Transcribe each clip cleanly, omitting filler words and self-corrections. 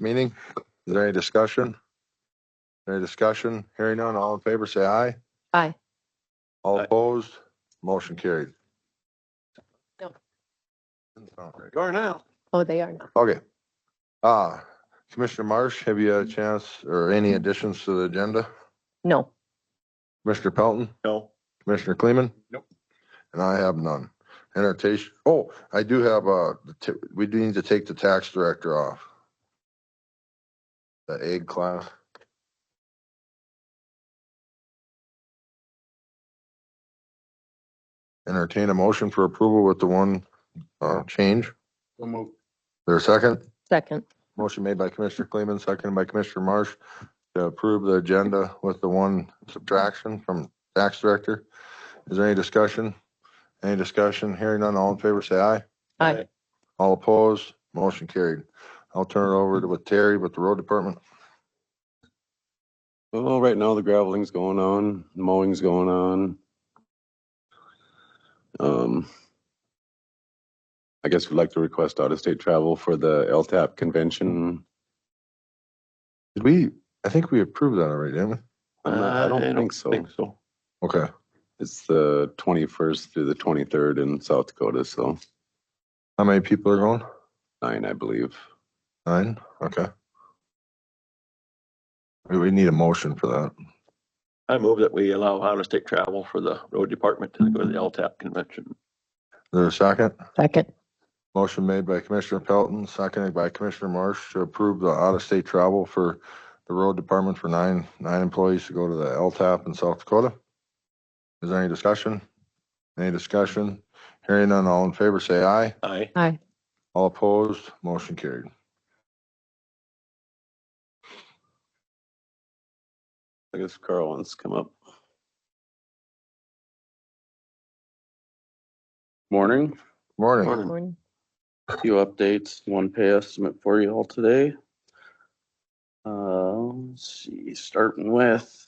meeting. Is there any discussion? Any discussion? Hearing none, all in favor say aye. Aye. All Aye. opposed? Motion carried. No. You are now. Oh, they are now. Okay. Commissioner Marsh, have you had a chance or any additions to the agenda? No. Commissioner Pelton? No. Commissioner Kleeman? Nope. And I have none. Entertain. Oh, I do have we do need to take the tax director off. The egg class. Entertain a motion for approval with the one change. So move. There a second? Second. Motion made by Commissioner Kleeman, seconded by Commissioner Marsh to approve the agenda with the one subtraction from tax director. Is there any discussion? Any discussion? Hearing none, all in favor say aye. Aye. All opposed? Motion carried. I'll turn it over with Terry with the road department. Well, right now the graveling's going on, mowing's going on. I guess we'd like to request out-of-state travel for the LTAP convention. I think we approved that already, didn't we? I don't think so. Okay. It's the 21st through the 23rd in South Dakota, so How many people are going? 9, I believe. 9? Okay. We need a motion for that. I move that we allow out-of-state travel for the road department to go to the LTAP convention. Is there a second? Second. Motion made by Commissioner Pelton, seconded by Commissioner Marsh to approve the out-of-state travel for the road department for nine employees to go to the LTAP in South Dakota. Is there any discussion? Any discussion? Hearing none, all in favor say aye. Aye. Aye. All opposed? Motion carried. I guess Carl wants to come up. Morning. Morning. Morning. A few updates, one pay estimate for you all today. Let's see, starting with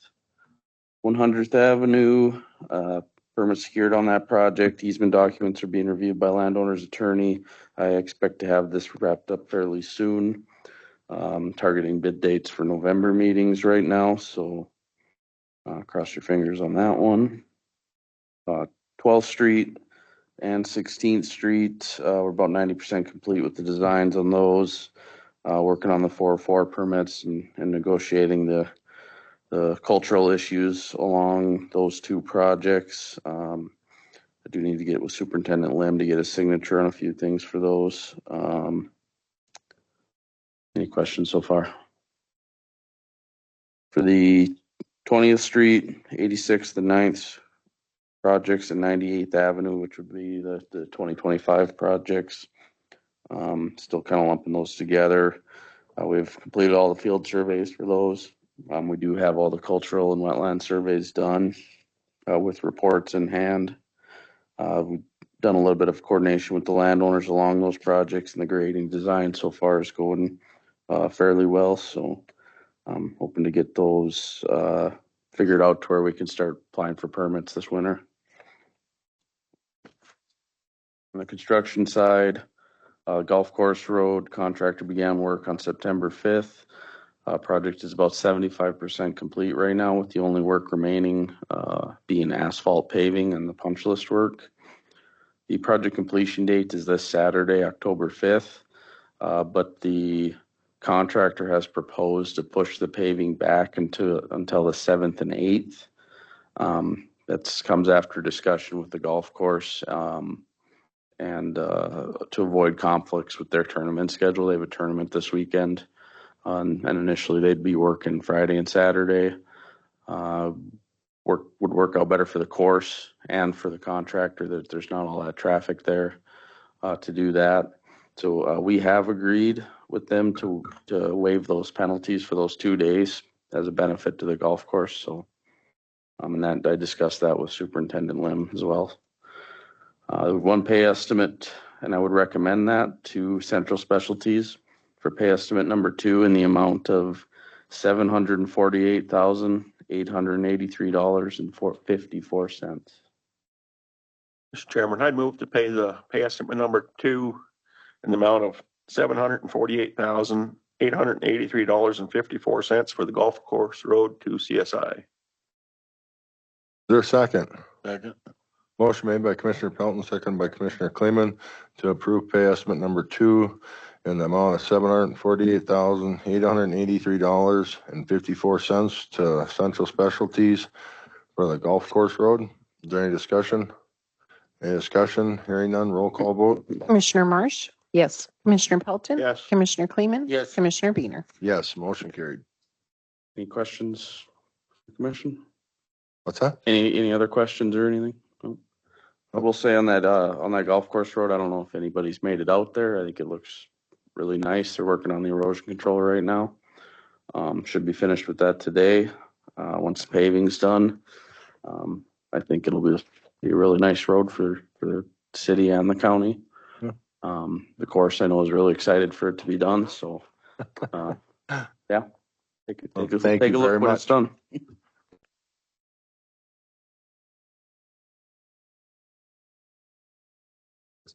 100th Avenue, permit secured on that project. Easement documents are being reviewed by landowner's attorney. I expect to have this wrapped up fairly soon. Targeting bid dates for November meetings right now, so cross your fingers on that one. 12th Street and 16th Street, we're about 90% complete with the designs on those. Working on the 404 permits and negotiating the cultural issues along those two projects. I do need to get with Superintendent Lim to get a signature on a few things for those. Any questions so far? For the 20th Street, 86th and 9th projects and 98th Avenue, which would be the 2025 projects. Still kind of lumping those together. We've completed all the field surveys for those. We do have all the cultural and wetland surveys done with reports in hand. We've done a little bit of coordination with the landowners along those projects, and the grading design so far is going fairly well. So I'm hoping to get those figured out to where we can start applying for permits this winter. On the construction side, Golf Course Road contractor began work on September 5th. Project is about 75% complete right now, with the only work remaining being asphalt paving and the punch list work. The project completion date is this Saturday, October 5th, but the contractor has proposed to push the paving back until the 7th and 8th. That comes after discussion with the golf course. And to avoid conflicts with their tournament schedule. They have a tournament this weekend, and initially they'd be working Friday and Saturday. Would work out better for the course and for the contractor that there's not all that traffic there to do that. So we have agreed with them to waive those penalties for those 2 days as a benefit to the golf course. So, and that I discussed that with Superintendent Lim as well. One pay estimate, and I would recommend that to Central Specialties for pay estimate number 2 in the amount of $748,883.54. Mr. Chairman, I'd move to pay the pay estimate number 2 in the amount of $748,883.54. $883.54 for the golf course road to CSI. Is there a second? Second. Motion made by Commissioner Pelton, second by Commissioner Kleeman to approve pay estimate number 2 in the amount of $748,883.54 to Central Specialties for the golf course road. Is there any discussion? Any discussion? Hearing none, roll call vote. Commissioner Marsh, Yes. Commissioner Pelton. Yes. Commissioner Kleeman. Yes. Commissioner Beener. Yes, motion carried. Any questions, Commission? What's that? Any other questions or anything? No? I will say on that golf course road, I don't know if anybody's made it out there. I think it looks really nice. They're working on the erosion control right now. Should be finished with that today. Once the paving's done, I think it'll be a really nice road for the city and the county. Yeah. The course I know is really excited for it to be done. So, yeah, take a Thank look you very when much. it's done.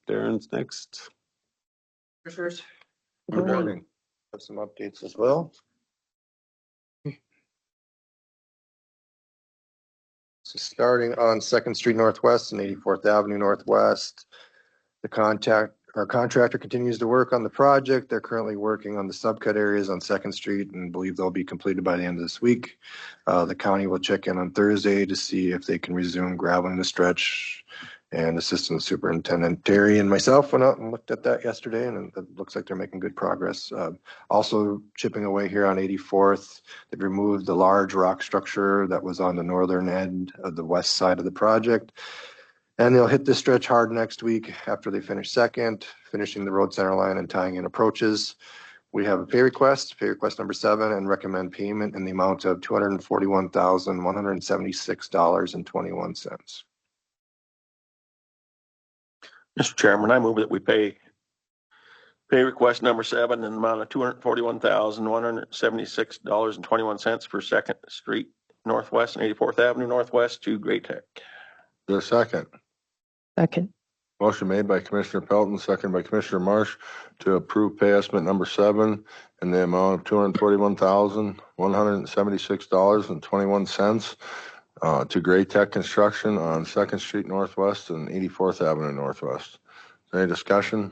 Darren's next. Commissioners, Good morning. have some updates as well. So starting on Second Street Northwest and 84th Avenue Northwest, our contractor continues to work on the project. They're currently working on the subcut areas on Second Street and believe they'll be completed by the end of this week. The county will check in on Thursday to see if they can resume graveling the stretch. And Assistant Superintendent Terry and myself went out and looked at that yesterday, and it looks like they're making good progress. Also chipping away here on 84th, they've removed the large rock structure that was on the northern end of the west side of the project. And they'll hit this stretch hard next week after they finish second, finishing the road center line and tying in approaches. We have a pay request number 7, and recommend payment in the amount of $241,176.21. Mr. Chairman, I move that we pay request number 7 in the amount of $241,176.21 for Second Street Northwest and 84th Avenue Northwest to Great Tech. Is there a second? Second. Motion made by Commissioner Pelton, second by Commissioner Marsh to approve pay estimate number 7 in the amount of $241,176.21 to Great Tech Construction on Second Street Northwest and 84th Avenue Northwest. Is there any discussion?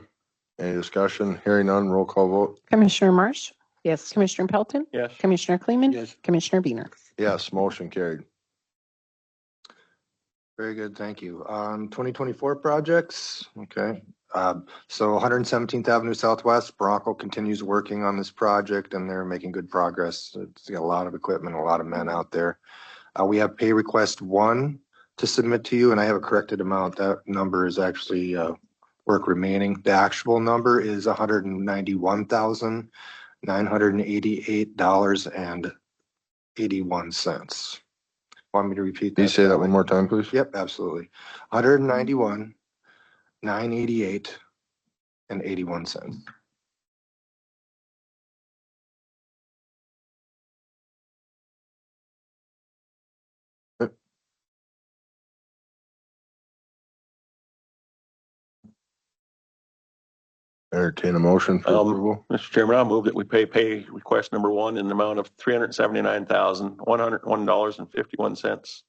Any discussion? Hearing none, roll call vote. Commissioner Marsh, Yes. Commissioner Pelton. Yes. Commissioner Kleeman. Yes. Commissioner Beener. Yes, motion carried. Very good, thank you. 2024 projects, okay. So 117th Avenue Southwest, Bronco continues working on this project and they're making good progress. It's got a lot of equipment, a lot of men out there. We have pay request 1 to submit to you, and I have a corrected amount. That number is actually work remaining. The actual number is $191,988.81. Want me to repeat that? Can you say that one more time, please? Yep, absolutely. 191,988.81. Entertain a motion for approval. Mr. Chairman, I'll move that we pay request number 1 in the amount of $379,101.51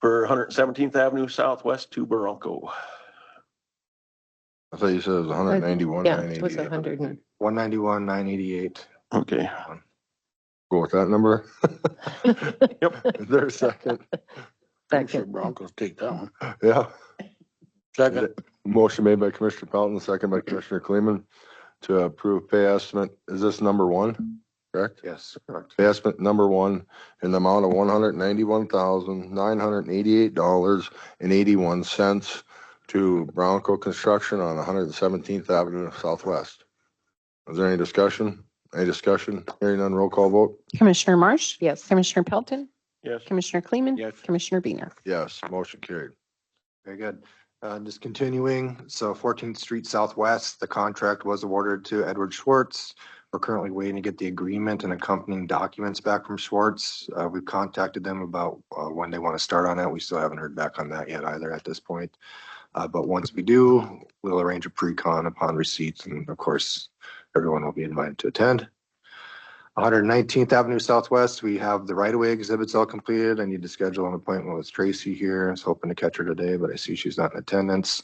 for 117th Avenue Southwest to Bronco. I thought you said it was 191, Yeah, it was 988. 100. 191,988. Okay. Go with that number. Yep. Is there a second? Second. Broncos take that one. Yeah. Second. Motion made by Commissioner Pelton, second by Commissioner Kleeman to approve pay estimate. Is this number 1, correct? Yes, correct. Pay estimate number 1 in the amount of $191,988.81 to Bronco Construction on 117th Avenue Southwest. Is there any discussion? Any discussion? Hearing none, roll call vote. Commissioner Marsh. Yes. Commissioner Pelton. Yes. Commissioner Kleeman. Yes. Commissioner Beener. Yes, motion carried. Very good. Just continuing, so 14th Street Southwest, the contract was awarded to Edward Schwartz. We're currently waiting to get the agreement and accompanying documents back from Schwartz. We've contacted them about when they want to start on that. We still haven't heard back on that yet either at this point. But once we do, we'll arrange a pre-con upon receipt. And of course, Everyone will be invited to attend. 119th Avenue Southwest, we have the right-of-way exhibits all completed. I need to schedule an appointment with Tracy here. I was hoping to catch her today, but I see she's not in attendance.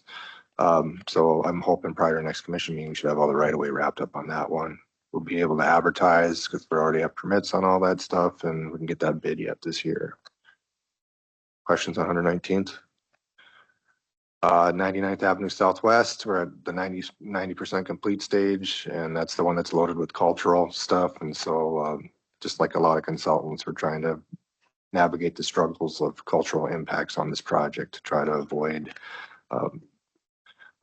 So I'm hoping prior to next commission meeting, we should have all the right-of-way wrapped up on that one. We'll be able to advertise because we already have permits on all that stuff, and we can get that bid yet this year. Questions on 119th? 99th Avenue Southwest, we're at the 90% complete stage, and that's the one that's loaded with cultural stuff. And so just like a lot of consultants, we're trying to navigate the struggles of cultural impacts on this project to try to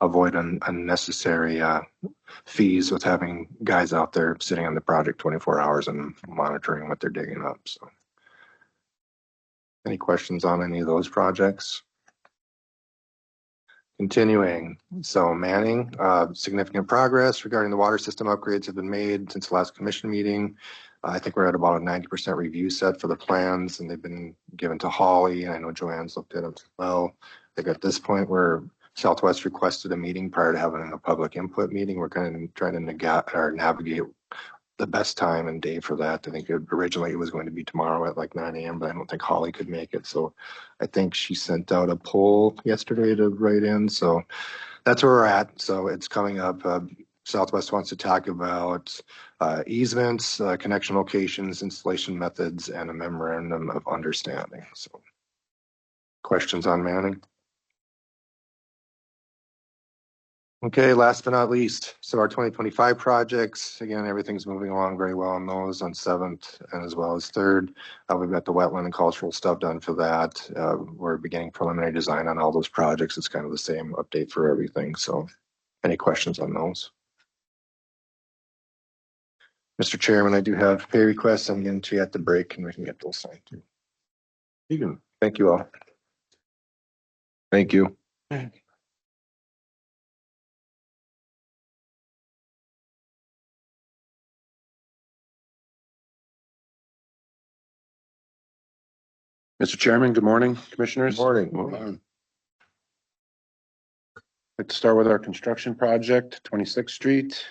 avoid unnecessary fees with having guys out there sitting on the project 24 hours and monitoring what they're digging up. So any questions on any of those projects? Continuing, so Manning, significant progress regarding the water system upgrades have been made since the last commission meeting. I think we're at about a 90% review set for the plans, and they've been given to Holly, and I know Joanne's looked at them as well. I think at this point where Southwest requested a meeting prior to having a public input meeting, we're kind of trying to navigate the best time and day for that. I think originally it was going to be tomorrow at like 9 a.m., but I don't think Holly could make it. So I think she sent out a poll yesterday to write in. So that's where we're at. So it's coming up. Southwest wants to talk about easements, connection locations, installation methods, and a memorandum of understanding. So questions on Manning? Okay, last but not least, so our 2025 projects, again, everything's moving along very well on those on 7th and as well as 3rd. We've got the wetland and cultural stuff done for that. We're beginning preliminary design on all those projects. It's kind of the same update for everything. So any questions on those? Mr. Chairman, I do have pay requests. I'm getting to you at the break and we can get those signed too. You can. Thank you all. Thank you. Mr. Chairman, good morning, Commissioners. Good morning. I'd like to start with our construction project, 26th Street.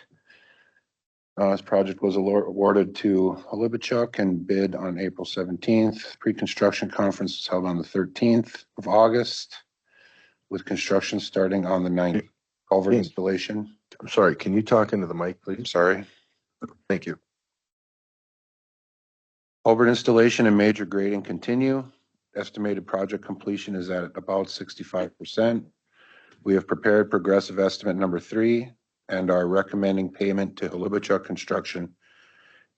This project was awarded to Holibichuk and bid on April 17th. Pre-construction conference was held on the 13th of August, with construction starting on the 9th. Culvert installation. I'm sorry, can you talk into the mic, please? Sorry. Thank you. Culvert installation and major grading continue. Estimated project completion is at about 65%. We have prepared progressive estimate number 3 and are recommending payment to Holibichuk Construction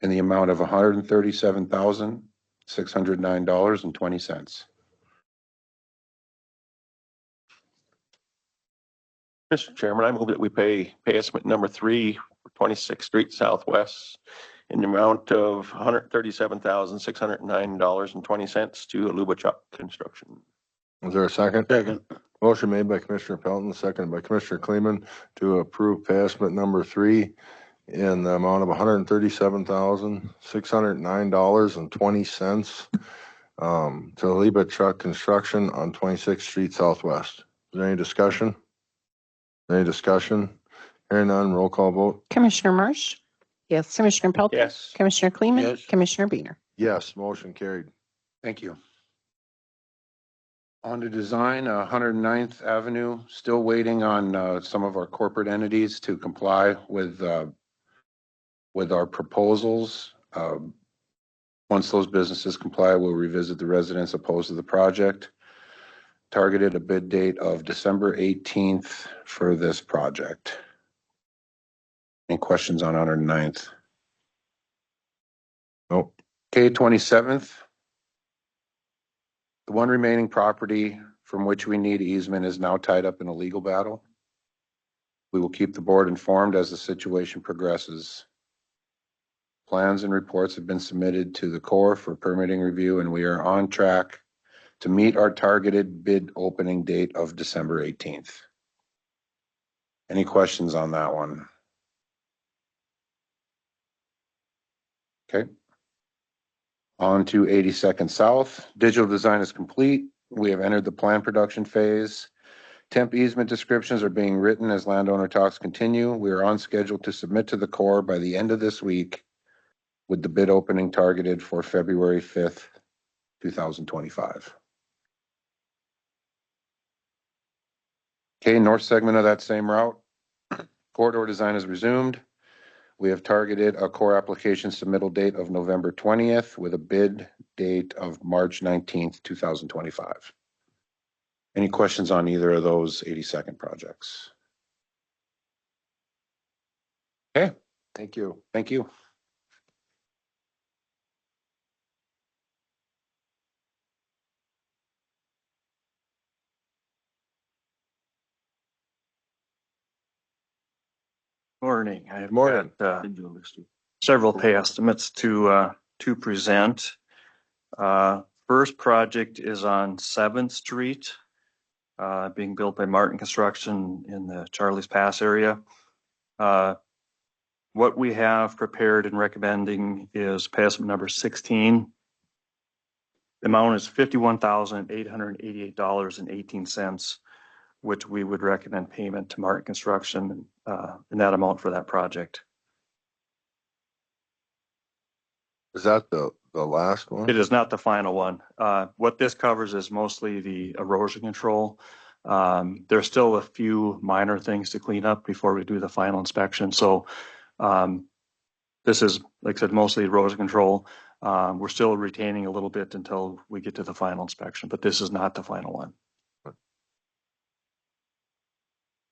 in the amount of $137,609.20. Mr. Chairman, I move that we pay estimate number 3 for 26th Street Southwest in the amount of $137,609.20 to Lubachuk Construction. Is there a second? Second. Motion made by Commissioner Pelton, seconded by Commissioner Kleeman to approve pay estimate number 3 in the amount of $137,609.20 to Liba Truck Construction on 26th Street Southwest. Is there any discussion? Any discussion? Hearing none, roll call vote. Commissioner Marsh? Yes. Commissioner Pelton? Yes. Commissioner Kleeman? Yes. Commissioner Biener? Yes, motion carried. Thank you. On to design, 109th Avenue, still waiting on some of our corporate entities to comply with our proposals. Once those businesses comply, we'll revisit the residents opposed to the project. Targeted a bid date of December 18th for this project. Any questions on 109th? Nope. Okay, 27th. The one remaining property from which we need easement is now tied up in a legal battle. We will keep the board informed as the situation progresses. Plans and reports have been submitted to the Corps for permitting review, and we are on track to meet our targeted bid opening date of December 18th. Any questions on that one? Okay. On to 82nd South. Digital design is complete. We have entered the plan production phase. Temp easement descriptions are being written as landowner talks continue. We are on schedule to submit to the Corps by the end of this week with the bid opening targeted for February 5th, 2025. Okay, north segment of that same route. Corridor design is resumed. We have targeted a core application submittal date of November 20th with a bid date of March 19th, 2025. Any questions on either of those 82nd projects? Okay, Thank you. thank you. Morning. I have Morning. got several pay estimates to present. First project is on 7th Street, being built by Martin Construction in the Charlie's Pass area. What we have prepared and recommending is pay estimate number 16. The amount is $51,888.18, which we would recommend payment to Martin Construction in that amount for that project. Is that the last one? It is not the final one. What this covers is mostly the erosion control. There's still a few minor things to clean up before we do the final inspection. So this is, like I said, mostly erosion control. We're still retaining a little bit until we get to the final inspection, but this is not the final one.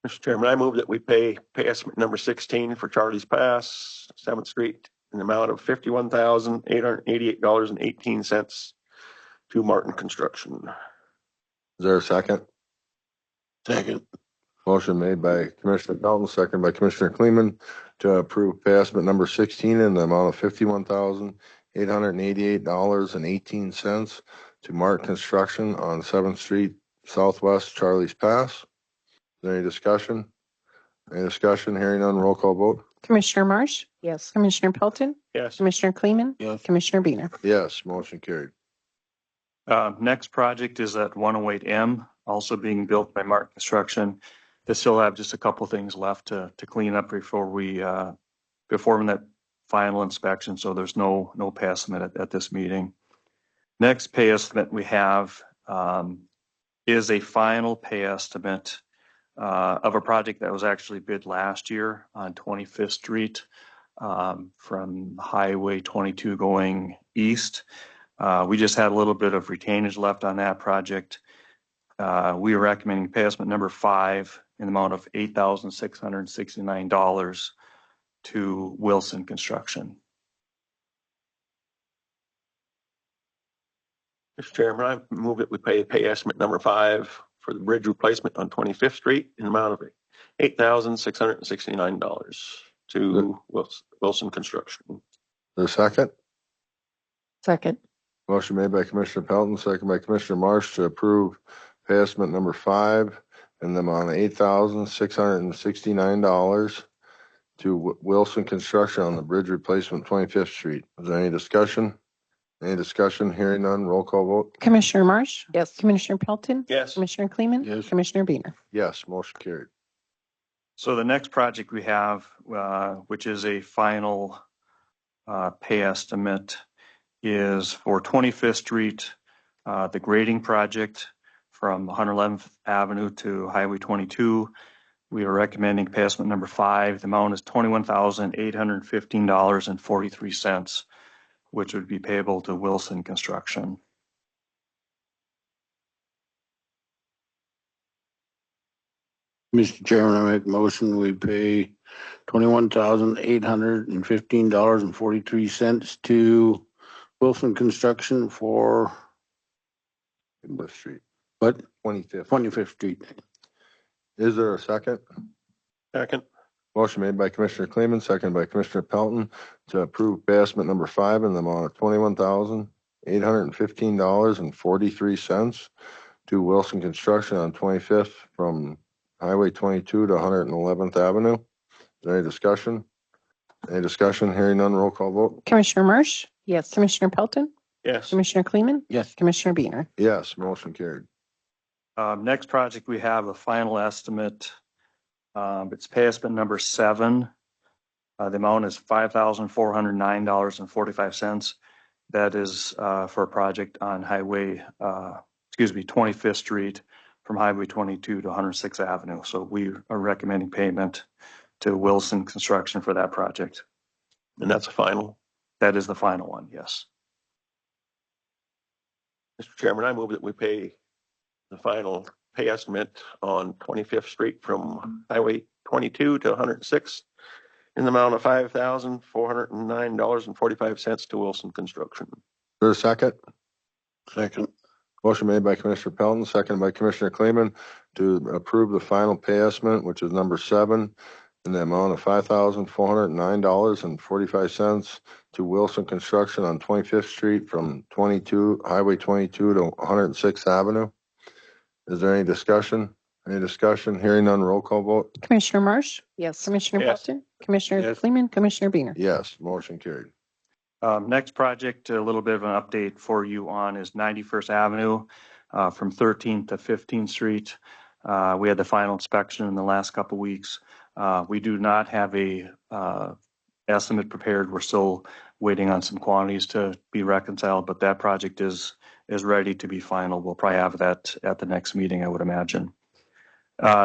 Mr. Chairman, I move that we pay estimate number 16 for Charlie's Pass, 7th Street, in the amount of $51,888.18 to Martin Construction. Is there a second? Second. Motion made by Commissioner Pelton, second by Commissioner Kleeman to approve pay estimate number 16 in the amount of $51,888.18 to Martin Construction on 7th Street Southwest, Charlie's Pass. Is there any discussion? Any discussion? Hearing none, roll call vote. Commissioner Marsh, Yes. Commissioner Pelton, Yes. Commissioner Kleeman, Yes. Commissioner Biener. Yes, motion carried. Next project is at 108M, also being built by Martin Construction. They still have just a couple things left to clean up before we perform that final inspection. So there's no pay estimate at this meeting. Next pay estimate we have is a final pay estimate of a project that was actually bid last year on 25th Street from Highway 22 going east. We just had a little bit of retainage left on that project. We are recommending pay estimate number 5 in the amount of $8,669 to Wilson Construction. Mr. Chairman, I move that we pay estimate number 5 for the bridge replacement on 25th Street in the amount of $8,669 to Wilson Construction. Is there a second? Second. Motion made by Commissioner Pelton, second by Commissioner Marsh to approve pay estimate number 5 in the amount of $8,669 to Wilson Construction on the bridge replacement 25th Street. Is there any discussion? Any discussion? Hearing none, roll call vote. Commissioner Marsh, Yes. Commissioner Pelton, Yes. Commissioner Kleeman, Yes. Commissioner Biener. Yes, motion carried. So the next project we have, which is a final pay estimate, is for 25th Street, the grading project from 111th Avenue to Highway 22. We are recommending pay estimate number 5. The amount is $21,815.43, which would be payable to Wilson Construction. Mr. Chairman, I make a motion, we pay $21,815.43 to Wilson Construction for Fifth Street, what? 25th. 25th Street. Is there a second? Second. Motion made by Commissioner Kleeman, second by Commissioner Pelton to approve pay estimate number 5 in the amount of $21,815.43 to Wilson Construction on 25th from Highway 22 to 111th Avenue. Is there any discussion? Any discussion? Hearing none, roll call vote. Commissioner Marsh, Yes. Commissioner Pelton, Yes. Commissioner Kleeman, Yes. Commissioner Biener. Yes, motion carried. Next project, we have a final estimate. It's pay estimate number 7. The amount is $5,409.45. That is for a project on 25th Street from Highway 22 to 106th Avenue. So we are recommending payment to Wilson Construction for that project. And that's a final. That is the final one, yes. Mr. Chairman, I move that we pay the final pay estimate on 25th Street from Highway 22 to 106th in the amount of $5,409.45 to Wilson Construction. Is there a second? second, Motion made by Commissioner Pelton, seconded by Commissioner Kleeman to approve the final pay estimate, which is number 7, in the amount of $5,409.45 to Wilson Construction on 25th Street from Highway 22 to 106th Avenue. Is there any discussion? Any discussion? Hearing none, roll call vote. Commissioner Marsh, Yes. Commissioner Yes. Pelton, Commissioner Yes. Kleeman, Commissioner Biener. Yes, motion carried. Next project, a little bit of an update for you on is 91st Avenue from 13th to 15th Street. We had the final inspection in the last couple of weeks. We do not have a estimate prepared. We're still waiting on some quantities to be reconciled, but that project is ready to be final. We'll probably have that at the next meeting, I would imagine.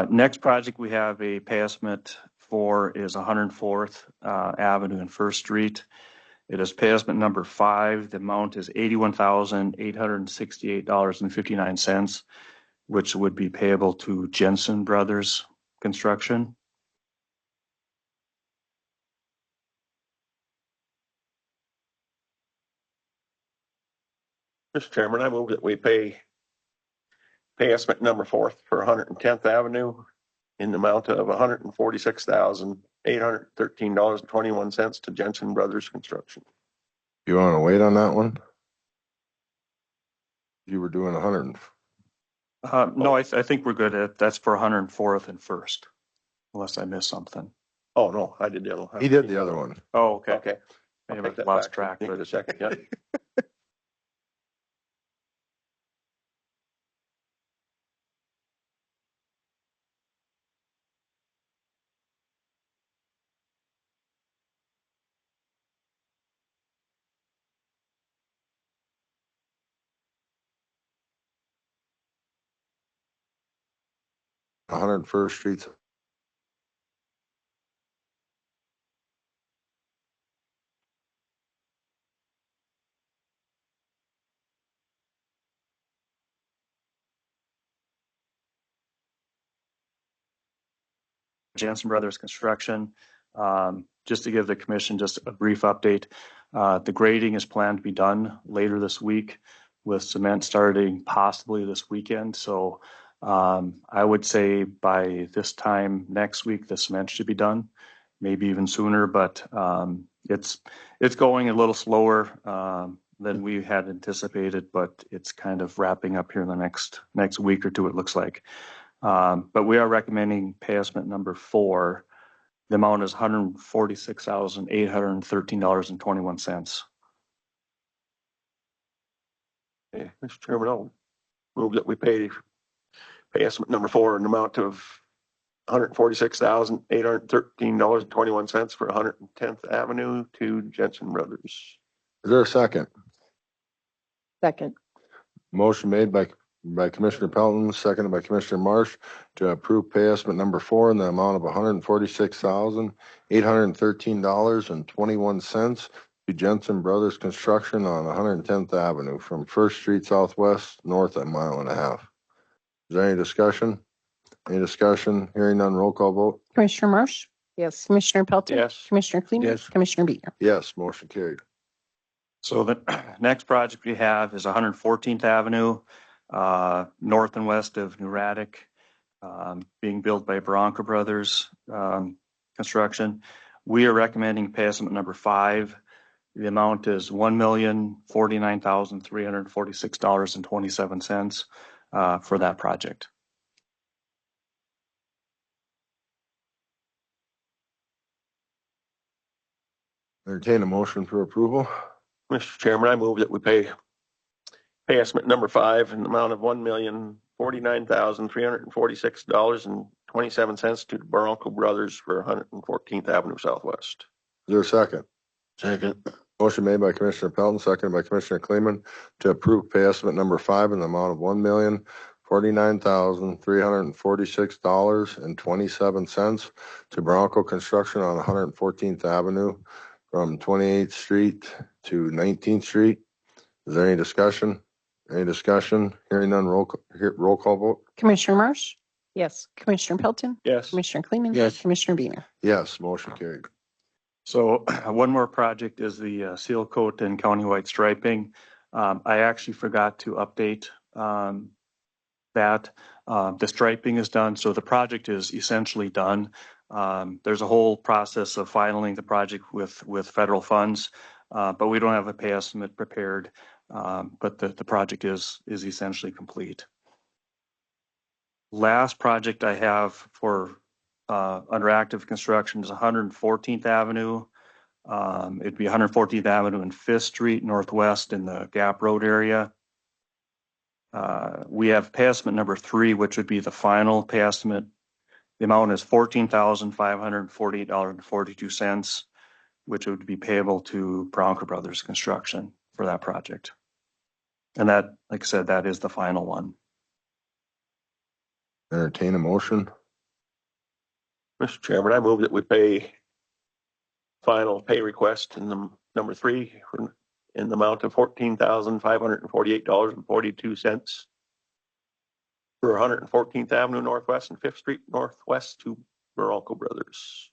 Next project we have a pay estimate for is 104th Avenue and 1st Street. It is pay estimate number 5. The amount is $81,868.59, which would be payable to Jensen Brothers Construction. Mr. Chairman, I move that we pay estimate number 4 for 110th Avenue in the amount of $146,813.21 to Jensen Brothers Construction. You want to wait on that one? You were doing 100. No, I think we're good at, that's for 104th and 1st, unless I missed something. Oh, no, I did the other one. He did the other one. Oh, okay. Okay. I I'll have take that lost back. track. Give it a second, yeah. But 101st Street's Jensen Brothers Construction. Just to give the commission just a brief update, the grading is planned to be done later this week with cement starting possibly this weekend. So I would say by this time next week, the cement should be done, maybe even sooner, but it's going a little slower than we had anticipated, but it's kind of wrapping up here in the next week or two, it looks like. But we are recommending pay estimate number 4. The amount is $146,813.21. Okay, Mr. Chairman, I'll move that we pay estimate number 4 in the amount of $146,813.21 for 110th Avenue to Jensen Brothers. Is there a second? Second. Motion made by Commissioner Pelton, seconded by Commissioner Marsh to approve pay estimate number 4 in the amount of $146,813.21 to Jensen Brothers Construction on 110th Avenue from 1st Street Southwest north a mile and a half. Is there any discussion? Any discussion? Hearing none, roll call vote. Commissioner Marsh, Yes. Commissioner Pelton, Yes. Commissioner Kleeman, Yes. Commissioner Biener. Yes, motion carried. So the next project we have is 114th Avenue, north and west of New Raddick, being built by Bronco Brothers Construction. We are recommending pay estimate number 5. The amount is $1,049,346.27 for that project. Entertain a motion for approval. Mr. Chairman, I move that we pay estimate number 5 in the amount of $1,049,346.27 $49,346.27 to Barunkel Brothers for 114th Avenue Southwest. Is there a second? second, Motion made by Commissioner Pelton, seconded by Commissioner Kleeman to approve pay estimate number 5 in the amount of $1,049,346.27 to Bronco Construction on 114th Avenue from 28th Street to 19th Street. Is there any discussion? Any discussion? Hearing none, roll call vote? Commissioner Marsh, Yes. Commissioner Pelton, Yes. Commissioner Kleeman. Yes. Commissioner Biener. Yes, motion carried. So one more project is the seal coat and countywide striping. I actually forgot to update that. The striping is done, so the project is essentially done. There's a whole process of filing the project with federal funds, but we don't have a pay estimate prepared. But the project is essentially complete. Last project I have for under active construction is 114th Avenue. It'd be 114th Avenue and 5th Street Northwest in the Gap Road area. We have pay estimate number 3, which would be the final pay estimate. The amount is $14,548.42, which would be payable to Bronco Brothers Construction for that project. And that, like I said, that is the final one. Entertain a motion? Mr. Chairman, I move that we pay final pay request in the number 3 in the amount of $14,548.42 for 114th Avenue Northwest and 5th Street Northwest to Barunkel Brothers.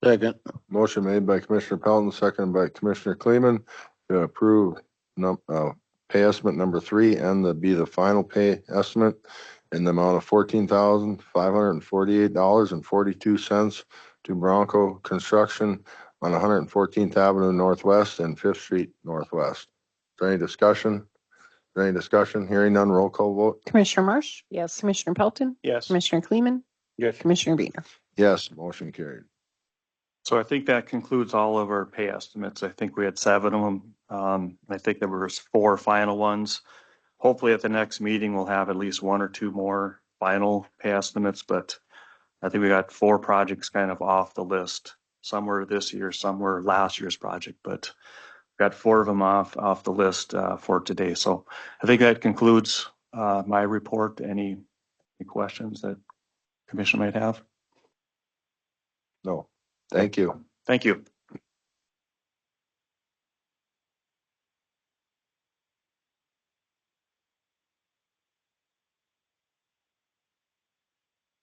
second, Motion made by Commissioner Pelton, seconded by Commissioner Kleeman to approve pay estimate number 3 and the final pay estimate in the amount of $14,548.42 to Bronco Construction on 114th Avenue Northwest and 5th Street Northwest. Is there any discussion? Is there any discussion? Hearing none, roll call vote? Commissioner Marsh, Yes. Commissioner Pelton, Yes. Commissioner Kleeman. Yes. Commissioner Biener. Yes, motion carried. So I think that concludes all of our pay estimates. I think we had 7 of them. I think there was 4 final ones. Hopefully at the next meeting, we'll have at least 1 or 2 more final pay estimates, but I think we got 4 projects kind of off the list. Some were this year, some were last year's project, but got 4 of them off the list for today. So I think that concludes my report. Any questions that Commission might have? No, thank you. Thank you.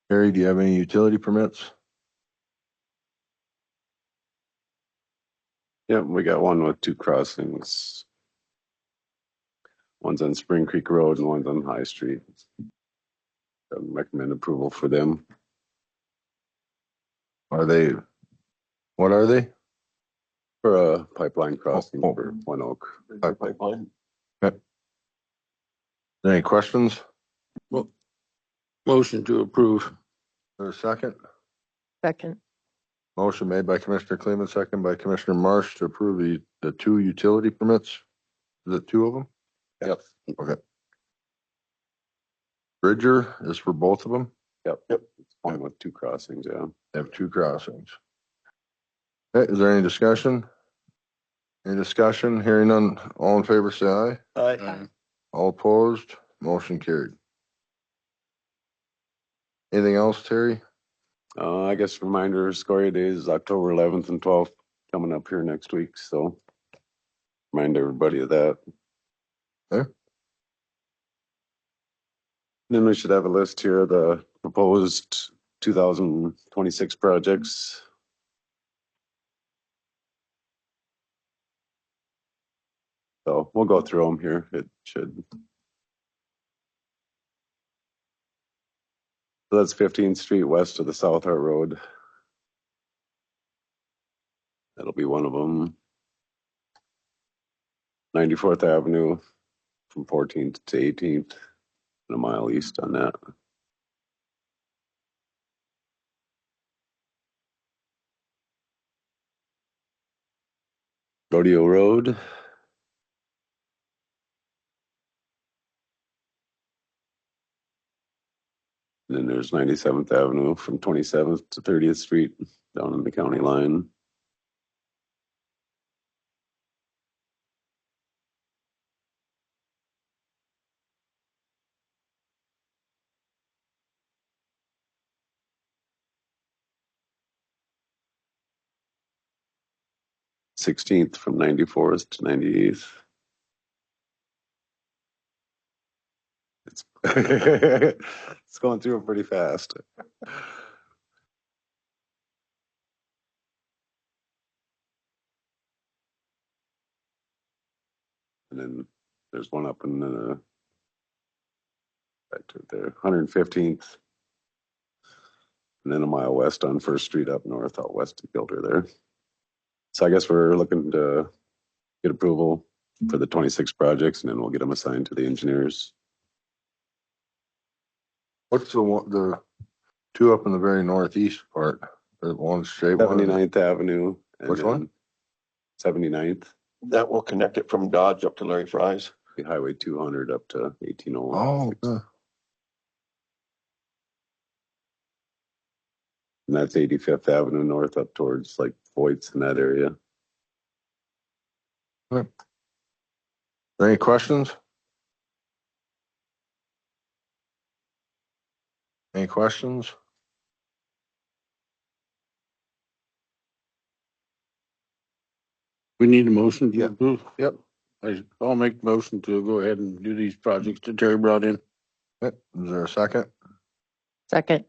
Harry, do you have any utility permits? Yeah, we got one with 2 crossings. One's on Spring Creek Road and one's on High Street. Recommend approval for them. What are they? For a pipeline crossing Oh. for One Oak. Pipeline. Any questions? motion to approve, Is there a second? Second. Motion made by Commissioner Kleeman, second by Commissioner Marsh to approve the 2 utility permits. Is it 2 of them? Yep. Okay. Bridger is for both of them? Yep. It's one with 2 crossings, yeah. They have 2 crossings. Okay, is there any discussion? Any discussion? Hearing none, all in favor say aye. Aye. All opposed, motion carried. Anything else, Terry? I guess reminder, Scoria Days is October 11th and 12th coming up here next week, so remind everybody of that. Okay. Then we should have a list here of the proposed 2026 projects. So we'll go through them here. It should. So that's 15th Street west of the South Hart Road. That'll be one of them. 94th Avenue from 14th to 18th, and a mile east on that. Rodeo Road. there's 97th Avenue from 27th to 30th Street down in the county line. Sixteenth from 94th to 98th. It's it's going through it pretty fast. And then there's one up in the back to it there, 115th. And then a mile west on First Street up north, out west of Gilder there. So I guess we're looking to get approval for the 26 projects, and then we'll get them assigned to the engineers. What's the two up in the very northeast part? The one straight one? 79th Avenue. And Which one? 79th, That will connect it from Dodge up to Larry Fry's. Highway 200 up to 1801. Oh, And that's 85th Avenue north up towards like Voight's in that area. any questions? Any questions? We need a motion to Yeah. approve. Yep. I'll make the motion to go ahead and do these projects that Terry brought in. Is there a second? Second.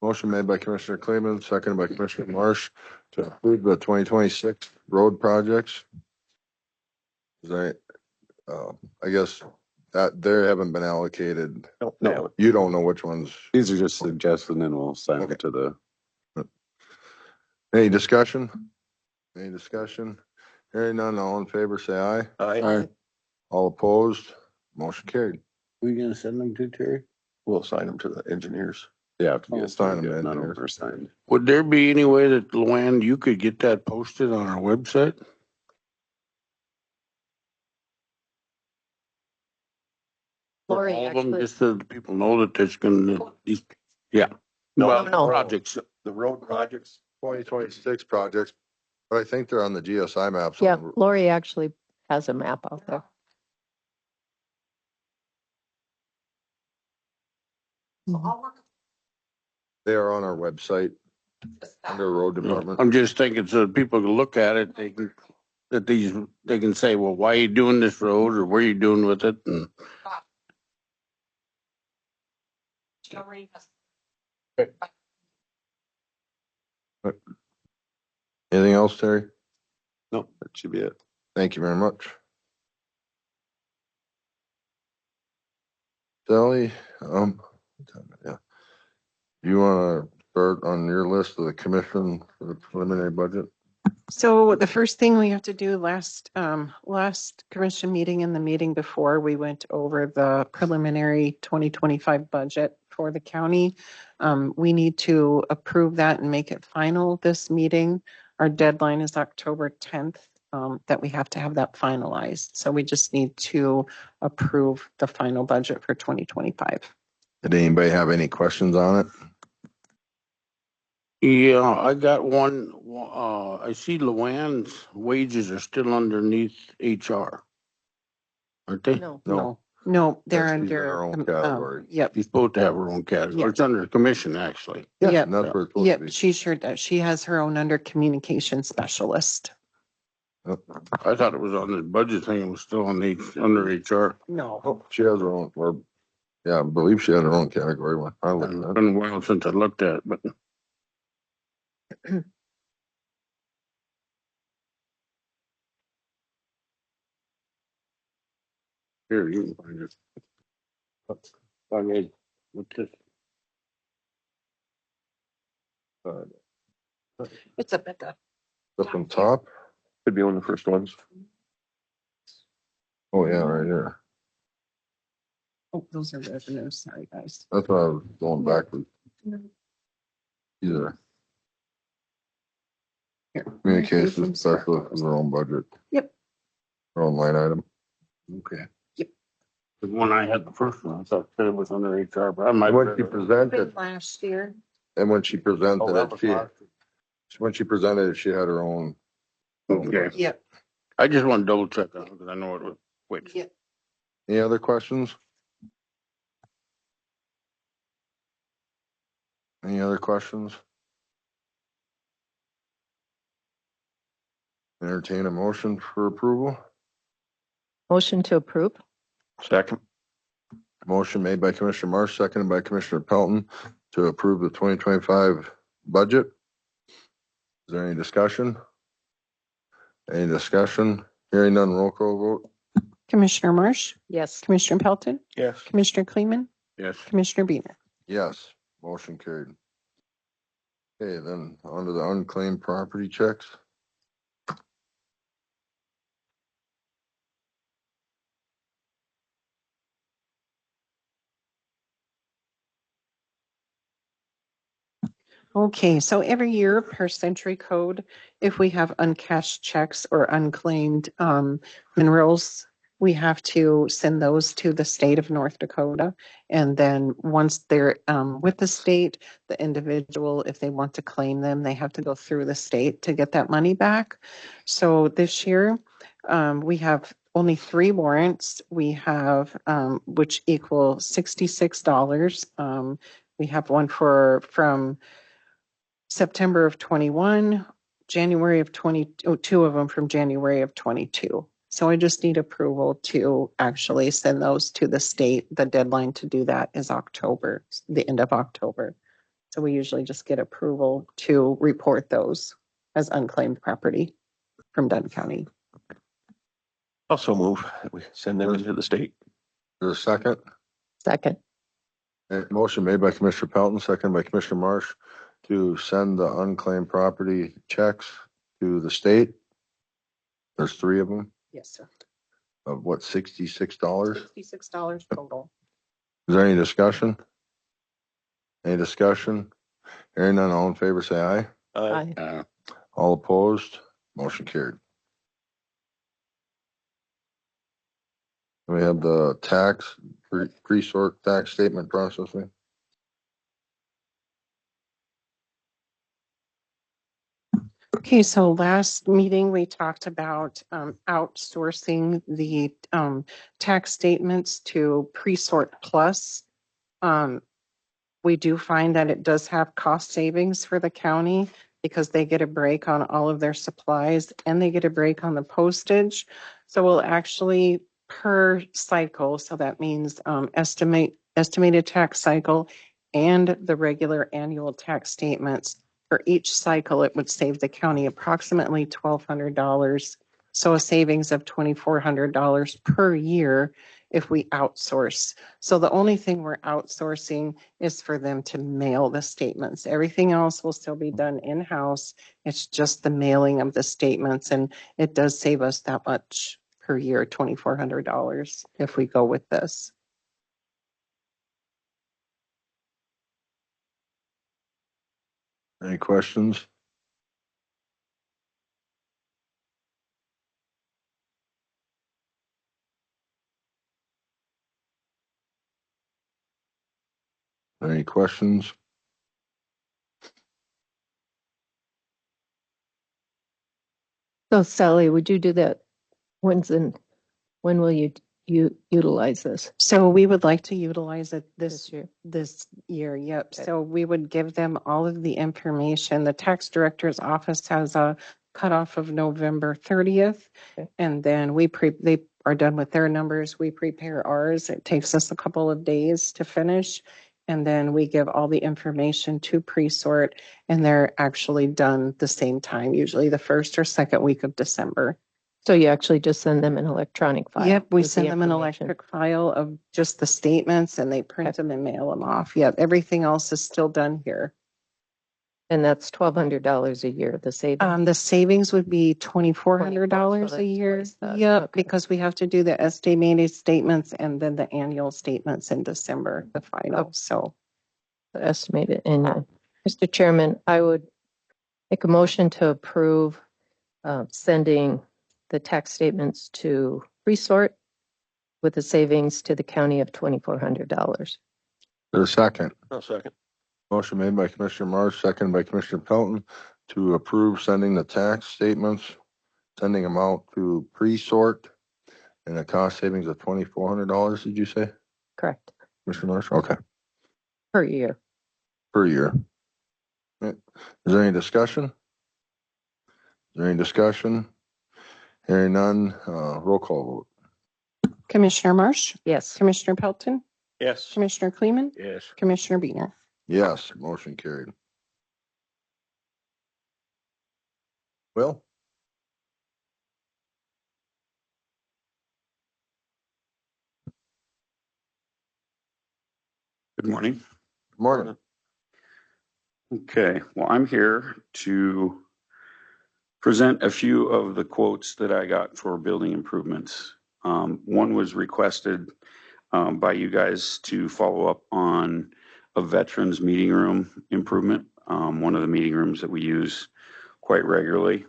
Motion made by Commissioner Kleeman, seconded by Commissioner Marsh to approve the 2026 road projects. Is that, I guess that they haven't been allocated. No, You don't know which ones. These are just suggested, and then we'll sign Okay. them to the. Any discussion? Any discussion? Hearing none, all in favor, say aye. I All opposed, motion carried. We gonna send them to Terry? will assign them to the engineers. Yeah, have to be I'll assigned. sign them Yeah, in none of there. them are signed. Would there be any way that, Luann, you could get that posted on our website? For Lori all of them, actually, just so that people know that there's gonna, these, yeah. No, Well, no. projects. The road projects. 2026 projects, but I think they're on the GSI maps. yeah, Lori actually has a map out there. They are on our website under road department. I'm just thinking so that people can look at it, they can, they can say, well, why are you doing this road or what are you doing with it? And Anything else, Terry? No, that should be it. Thank you very much. Sally, yeah. You wanna start on your list of the commission for the preliminary budget? So the first thing we have to do last commission meeting and the meeting before, we went over the preliminary 2025 budget for the county. We need to approve that and make it final this meeting. Our deadline is October 10th, that we have to have that finalized. So we just need to approve the final budget for 2025. Did anybody have any questions on it? yeah, I got one, I see Luann's wages are still underneath HR. Aren't they? No. No, they're That's- she's in under. her own category. Yep. She's supposed to have her own category. Yeah. It's under commission, actually. Yep. And that's where it's supposed to Yep, be. she sure does. She has her own under communication specialist. I thought it was on the budget thing. It was still on the, under HR. No. Oh, she has her own, or, yeah, I believe she had her own category when I looked It's at it. been a while since I looked at it, but. Here, you can find it. Okay, what's this? It's up at the. Up on top? Could be one of the first ones. Oh, yeah, right here. Oh, those are revenues. Sorry, guys. That's why I was going backwards. Either Here. communications specialist is her own budget. Yep. Her own line item. Okay. The one I had, the first one, I thought it was under HR, but I might. And when she presented, Last year. and when she presented Oh, that it, was she, last. when she presented it, she had her own. Okay, Yep. I just want to double check on it because I know it was switched. Yep. Any other questions? Any other questions? Entertain a motion for approval. Motion to approve? Second. Motion made by Commissioner Marsh, seconded by Commissioner Pelton to approve the 2025 budget. Is there any discussion? Any discussion? Hearing none, roll call vote. Commissioner Marsh, Yes. Commissioner Pelton, Yes. Commissioner Kleeman, Yes. Commissioner Beamer. Yes, motion carried. Okay, then on to the unclaimed property checks. Okay, so every year per century code, if we have uncashed checks or unclaimed minerals, we have to send those to the state of North Dakota. And then once they're with the state, the individual, if they want to claim them, they have to go through the state to get that money back. So this year, we have only 3 warrants. We have, which equal $66. We have one from September of 21, January of 2 of them from January of 22. So I just need approval to actually send those to the state. The deadline to do that is October, the end of October. So we usually just get approval to report those as unclaimed property from Dunn County. Also move that we send them into the state. There's a second. Second. Motion made by Commissioner Pelton, seconded by Commissioner Marsh to send the unclaimed property checks to the state. There's 3 of them Yes, sir. of what, $66? $66 total. Is there any discussion? Any discussion? Hearing none, all in favor, say aye. Aye. All opposed, motion carried. We have the tax, pre-sort tax statement processing. Okay, so last meeting, we talked about outsourcing the tax statements to Presort Plus. We do find that it does have cost savings for the county because they get a break on all of their supplies and they get a break on the postage. So we'll actually per cycle, so that means estimated tax cycle and the regular annual tax statements. For each cycle, it would save the county approximately $1,200. So a savings of $2,400 per year if we outsource. So the only thing we're outsourcing is for them to mail the statements. Everything else will still be done in-house. It's just the mailing of the statements, and it does save us that much per year, $2,400 if we go with this. Any questions? Any questions? So Sally, would you do that? When will you utilize this So we would like to utilize it this year? this year. Yep. Okay. So we would give them all of the information. The tax director's office has a cutoff of November 30th. Okay. And then they are done with their numbers. We prepare ours. It takes us a couple of days to finish. And then we give all the information to Presort, and they're actually done the same time, usually the first or second week of December. So you actually just send them an electronic file? Yep, we with the send them an information. electric file of just the statements and they print Okay. them and mail them off. Yep, everything else is still done here. And that's $1,200 a year, the savings? The savings would be $2,400 so a year. that's twice that. Yep, Okay. because we have to do the estimated statements and then the annual statements in December, the final. Oh. So Estimated annual. Mr. Chairman, I would make a motion to approve sending the tax statements to Presort with a savings to the county of $2,400. There's a second. I'll second. Motion made by Commissioner Marsh, seconded by Commissioner Pelton to approve sending the tax statements, sending them out to pre-sort and a cost savings of $2,400, did you say, Correct. Commissioner Marsh? Okay, Per year. per year. Is there any discussion? Is there any discussion? Hearing none, roll call vote. Commissioner Marsh, Yes. Commissioner Pelton, Yes. Commissioner Kleeman, Yes. Commissioner Biener. Yes, motion carried. Will? Good morning. Good morning. Okay, well, I'm here to present a few of the quotes that I got for building improvements. One was requested by you guys to follow up on a veterans meeting room improvement, one of the meeting rooms that we use quite regularly.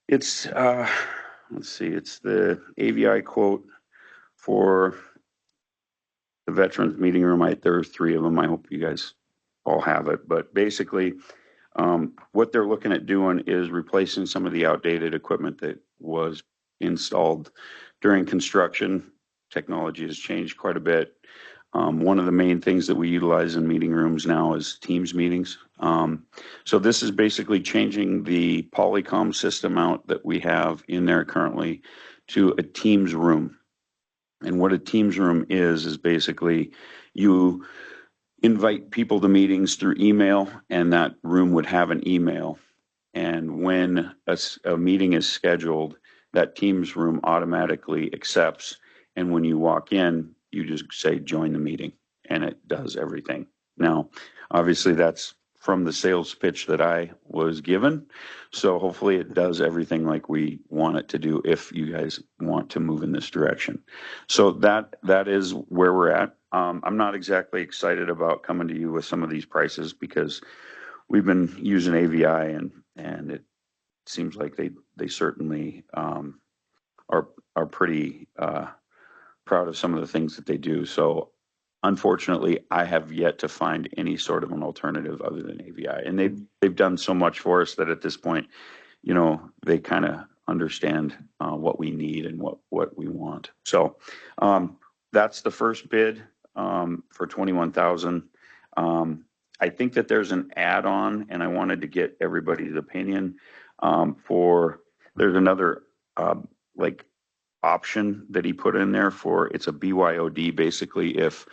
It's, let's see, it's the AVI quote for the veterans meeting room. There are 3 of them. I hope you guys all have it, but basically what they're looking at doing is replacing some of the outdated equipment that was installed during construction. Technology has changed quite a bit. One of the main things that we utilize in meeting rooms now is Teams meetings. So this is basically changing the Polycom system out that we have in there currently to a Teams room. And what a Teams room is basically you invite people to meetings through email, and that room would have an email. And when a meeting is scheduled, that Teams room automatically accepts. And when you walk in, you just say, join the meeting, and it does everything. Now, obviously, that's from the sales pitch that I was given. So hopefully it does everything like we want it to do if you guys want to move in this direction. So that is where we're at. I'm not exactly excited about coming to you with some of these prices because we've been using AVI and it seems like they certainly are pretty proud of some of the things that they do. So unfortunately, I have yet to find any sort of an alternative other than AVI. And they've done so much for us that at this point, you know, they kind of understand what we need and what we want. So that's the first bid for $21,000. I think that there's an add-on, and I wanted to get everybody's opinion there's another like option that he put in there for, it's a BYOD. Basically, if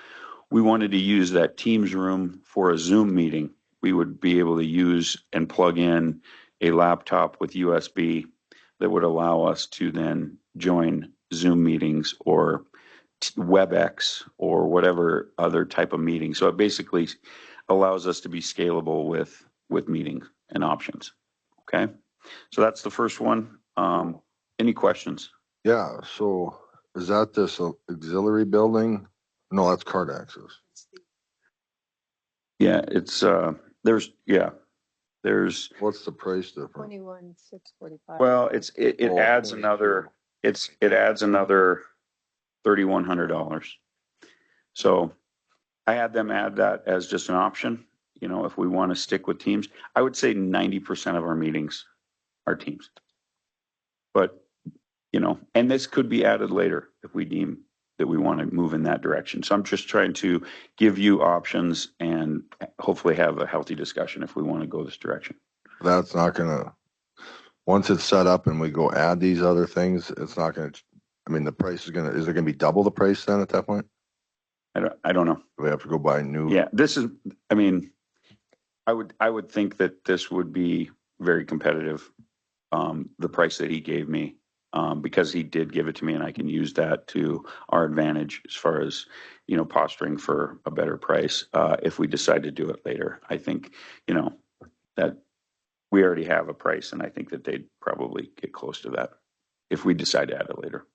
we wanted to use that Teams room for a Zoom meeting, we would be able to use and plug in a laptop with USB that would allow us to then join Zoom meetings or WebEx or whatever other type of meeting. So it basically allows us to be scalable with meetings and options. Okay, so that's the first one. Any questions? Yeah, so is that this auxiliary building? No, that's card access. Yeah, it's there's What's the price difference? 21,645. well, it Oh, adds 22. another it adds another $3,100. So I had them add that as just an option. You know, if we want to stick with Teams, I would say 90% of our meetings are Teams. But you know, and this could be added later if we deem that we want to move in that direction. So I'm just trying to give you options and hopefully have a healthy discussion if we want to go this direction. That's not gonna, once it's set up and we go add these other things, it's not gonna, I mean, the price is it gonna be double the price then at that point? I don't know. We have to go buy new? Yeah, this is, I mean, I would think that this would be very competitive, the price that he gave me, because he did give it to me and I can use that to our advantage as far as, you know, posturing for a better price if we decide to do it later. I think, you know, that we already have a price and I think that they'd probably get close to that if we decide to add it later.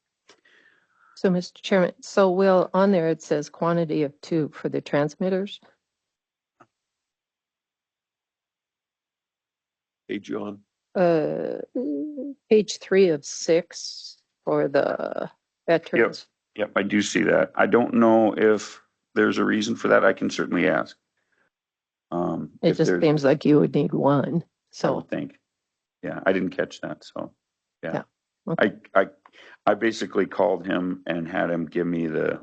So, Mr. Chairman, so Will, on there it says quantity of 2 for the transmitters. Hey, John. Page 3 of 6 for the veterans. Yep, I do see that. I don't know if there's a reason for that. I can certainly ask. It If just there's, seems like you would need one. I So, would think. Yeah, I didn't catch that, so, yeah. Yeah. Okay. I basically called him and had him give me the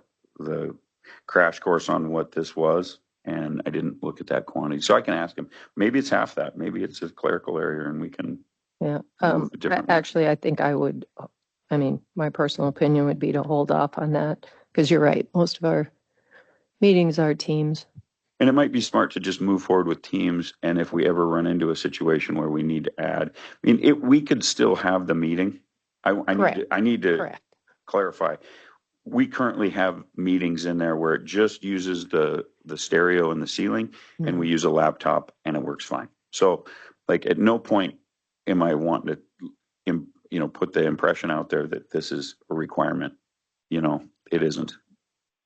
crash course on what this was, and I didn't look at that quantity. So I can ask him. Maybe it's half that. Maybe it's a clerical error and we can yeah. move it differently. Actually, I think I mean, my personal opinion would be to hold off on that because you're right. Most of our meetings are teams. And it might be smart to just move forward with teams. And if we ever run into a situation where we need to add, I mean, we could still have the meeting. I need to Correct. clarify. We currently have meetings in there where it just uses the stereo and the ceiling, and we use a laptop and it works fine. So like at no point am I wanting to, put the impression out there that this is a requirement. It isn't.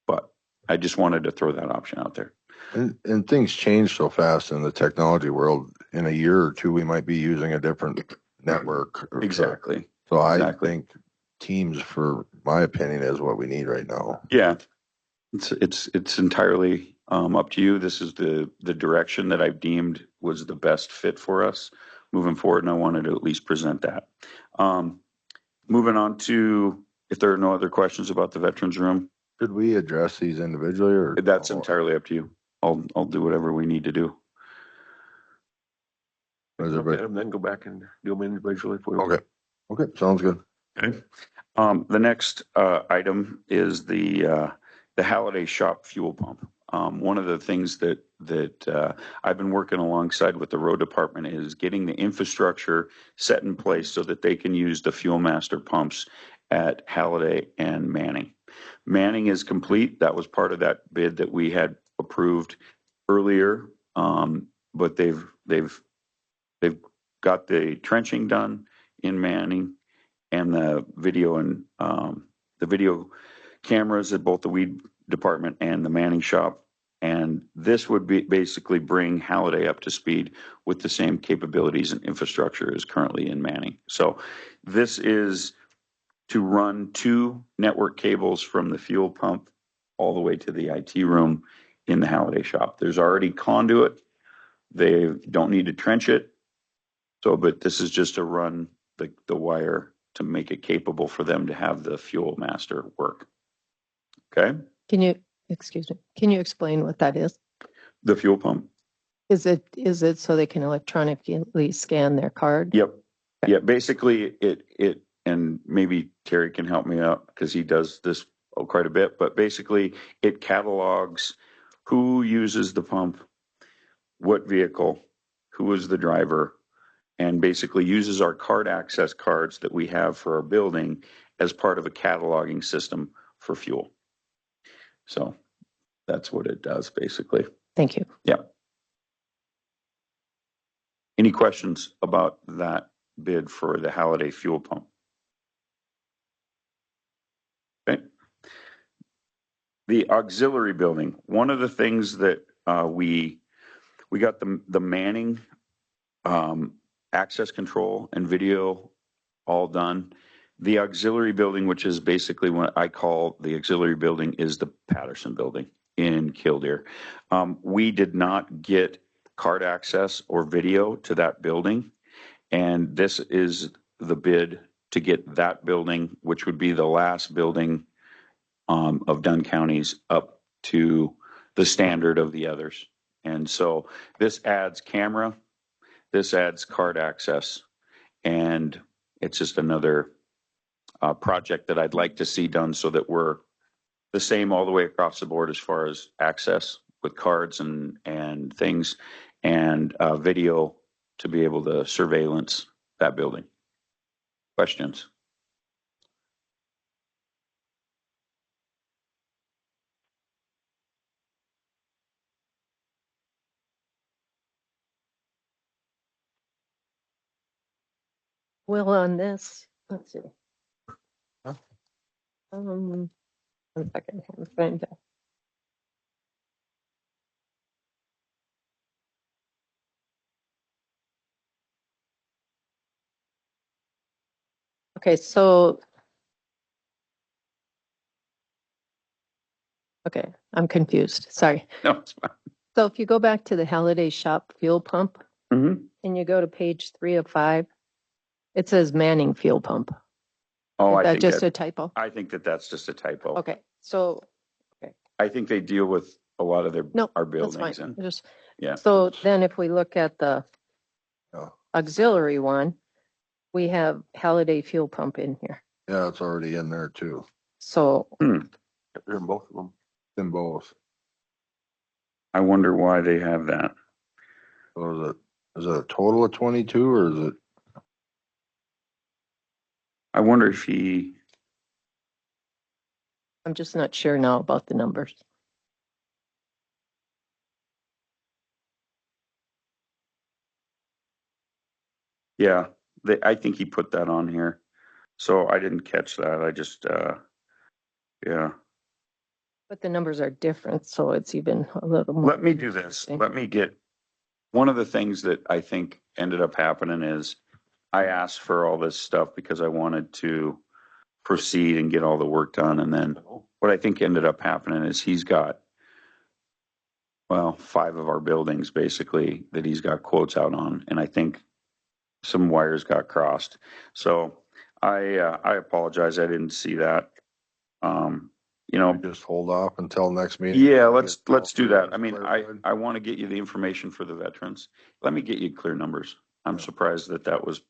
But I just wanted to throw that option out there. And things change so fast in the technology world. In a year or two, we might be using a different network. Exactly. So Exactly. I think Teams, for my opinion, is what we need right now. Yeah. It's entirely up to you. This is the direction that I've deemed was the best fit for us moving forward, and I wanted to at least present that. Moving on to, if there are no other questions about the veterans room, Should we address these individually, or that's entirely up to you. I'll do whatever we need to do. Look at them, then go back and do them individually if we want. Okay, sounds good. Okay. The next item is the Halliday Shop fuel pump. One of the things that I've been working alongside with the road department is getting the infrastructure set in place so that they can use the Fuel Master pumps at Halliday and Manning. Manning is complete. That was part of that bid that we had approved earlier, but they've got the trenching done in Manning, and the video cameras at both the weed department and the Manning shop. And this would be basically bring Halliday up to speed with the same capabilities and infrastructure as currently in Manning. So this is to run 2 network cables from the fuel pump all the way to the IT room in the Halliday shop. There's already conduit. They don't need to trench it. So, but this is just to run the wire to make it capable for them to have the Fuel Master work. Okay? Can you explain what that is? The fuel pump. Is it so they can electronically scan their card? Yep. Yeah, basically it and maybe Terry can help me out because he does this quite a bit, but basically it catalogs who uses the pump, what vehicle, who is the driver, and basically uses our card access cards that we have for our building as part of a cataloging system for fuel. So that's what it does basically. Thank you. Yeah. Any questions about that bid for the Halliday fuel pump? Okay. The auxiliary building. One of the things that we got the Manning access control and video all done. The auxiliary building, which is basically what I call the auxiliary building, is the Patterson building in Killdeer. We did not get card access or video to that building, and this is the bid to get that building, which would be the last building of Dunn County's, up to the standard of the others. And so this adds camera, this adds card access, and it's just another project that I'd like to see done so that we're the same all the way across the board as far as access with cards and things, and video to be able to surveillance that building. Questions? Well, on this, let's see. One second, I'm trying to. Okay, so Okay, I'm confused. Sorry. No, it's fine. So if you go back to the Halliday Shop fuel pump Mhm. and you go to page 3 of 5, it says Manning fuel pump. Oh, Is I that think just that, a typo? I think that that's just a typo. Okay, so I think they deal with a lot of no, our that's fine. buildings and, Just yeah. so then if we look at the Oh, auxiliary one, we have Halliday fuel pump in here. yeah, it's already in there too, So They're in both of them. in both. I wonder why they have that. So is it a total of 22 or is it? I wonder if he, I'm just not sure now about the numbers. yeah, I think he put that on here. So I didn't catch that. I just, yeah. But the numbers are different, so it's even a little more. Let me do this. interesting. Let me get, one of the things that I think ended up happening is I asked for all this stuff because I wanted to proceed and get all the work done. And then what I think ended up happening is he's got, well, 5 of our buildings basically that he's got quotes out on. And I think some wires got crossed. So I apologize. I didn't see that. You know, Just hold off until next meeting? yeah, let's do that. I All mean, clarified? I want to get you the information for the veterans. Let me get you clear numbers. I'm Yeah. surprised that that was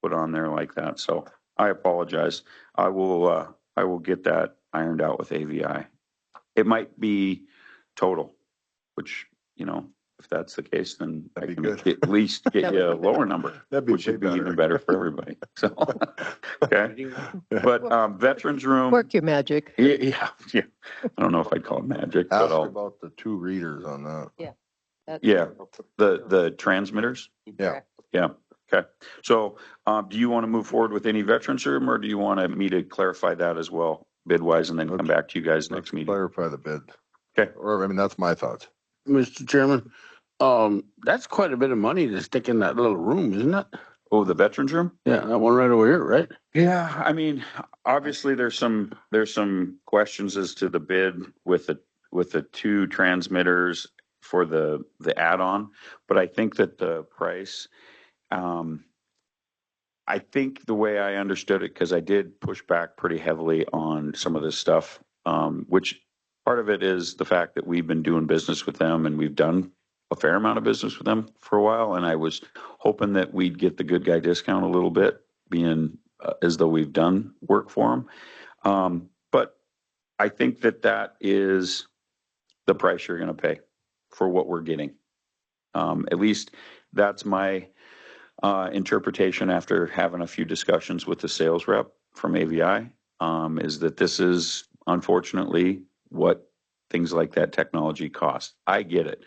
put on there like that. So I apologize. I will get that ironed out with AVI. It might be total, which, you know, if that's the case, then I That'd be can good. at least get you a lower number, That'd be which would be way even better for everybody. So, okay. But veterans room, Work your magic. yeah. I don't know if I'd call it magic, but Ask I'll, about the 2 readers on that. That's yeah, the transmitters. Yeah. Yeah. Okay. So, do you want to move forward with any veterans room, or do you want me to clarify that as well, bid wise, and then come back to you guys next Let's meeting? clarify the bid. Okay. Or, I mean, that's my thoughts. Mr. Chairman, that's quite a bit of money to stick in that little room, isn't it? Oh, the veterans room? Yeah, that one right over here, right? Yeah. I mean, obviously there's some questions as to the bid with the 2 transmitters for the add-on, but I think that the price, I think the way I understood it, because I did push back pretty heavily on some of this stuff, which part of it is the fact that we've been doing business with them and we've done a fair amount of business with them for a while. And I was hoping that we'd get the good guy discount a little bit, being as though we've done work for them. But I think that that is the price you're going to pay for what we're getting. At least that's my interpretation after having a few discussions with the sales rep from AVI, is that this is unfortunately what things like that technology cost. I get it.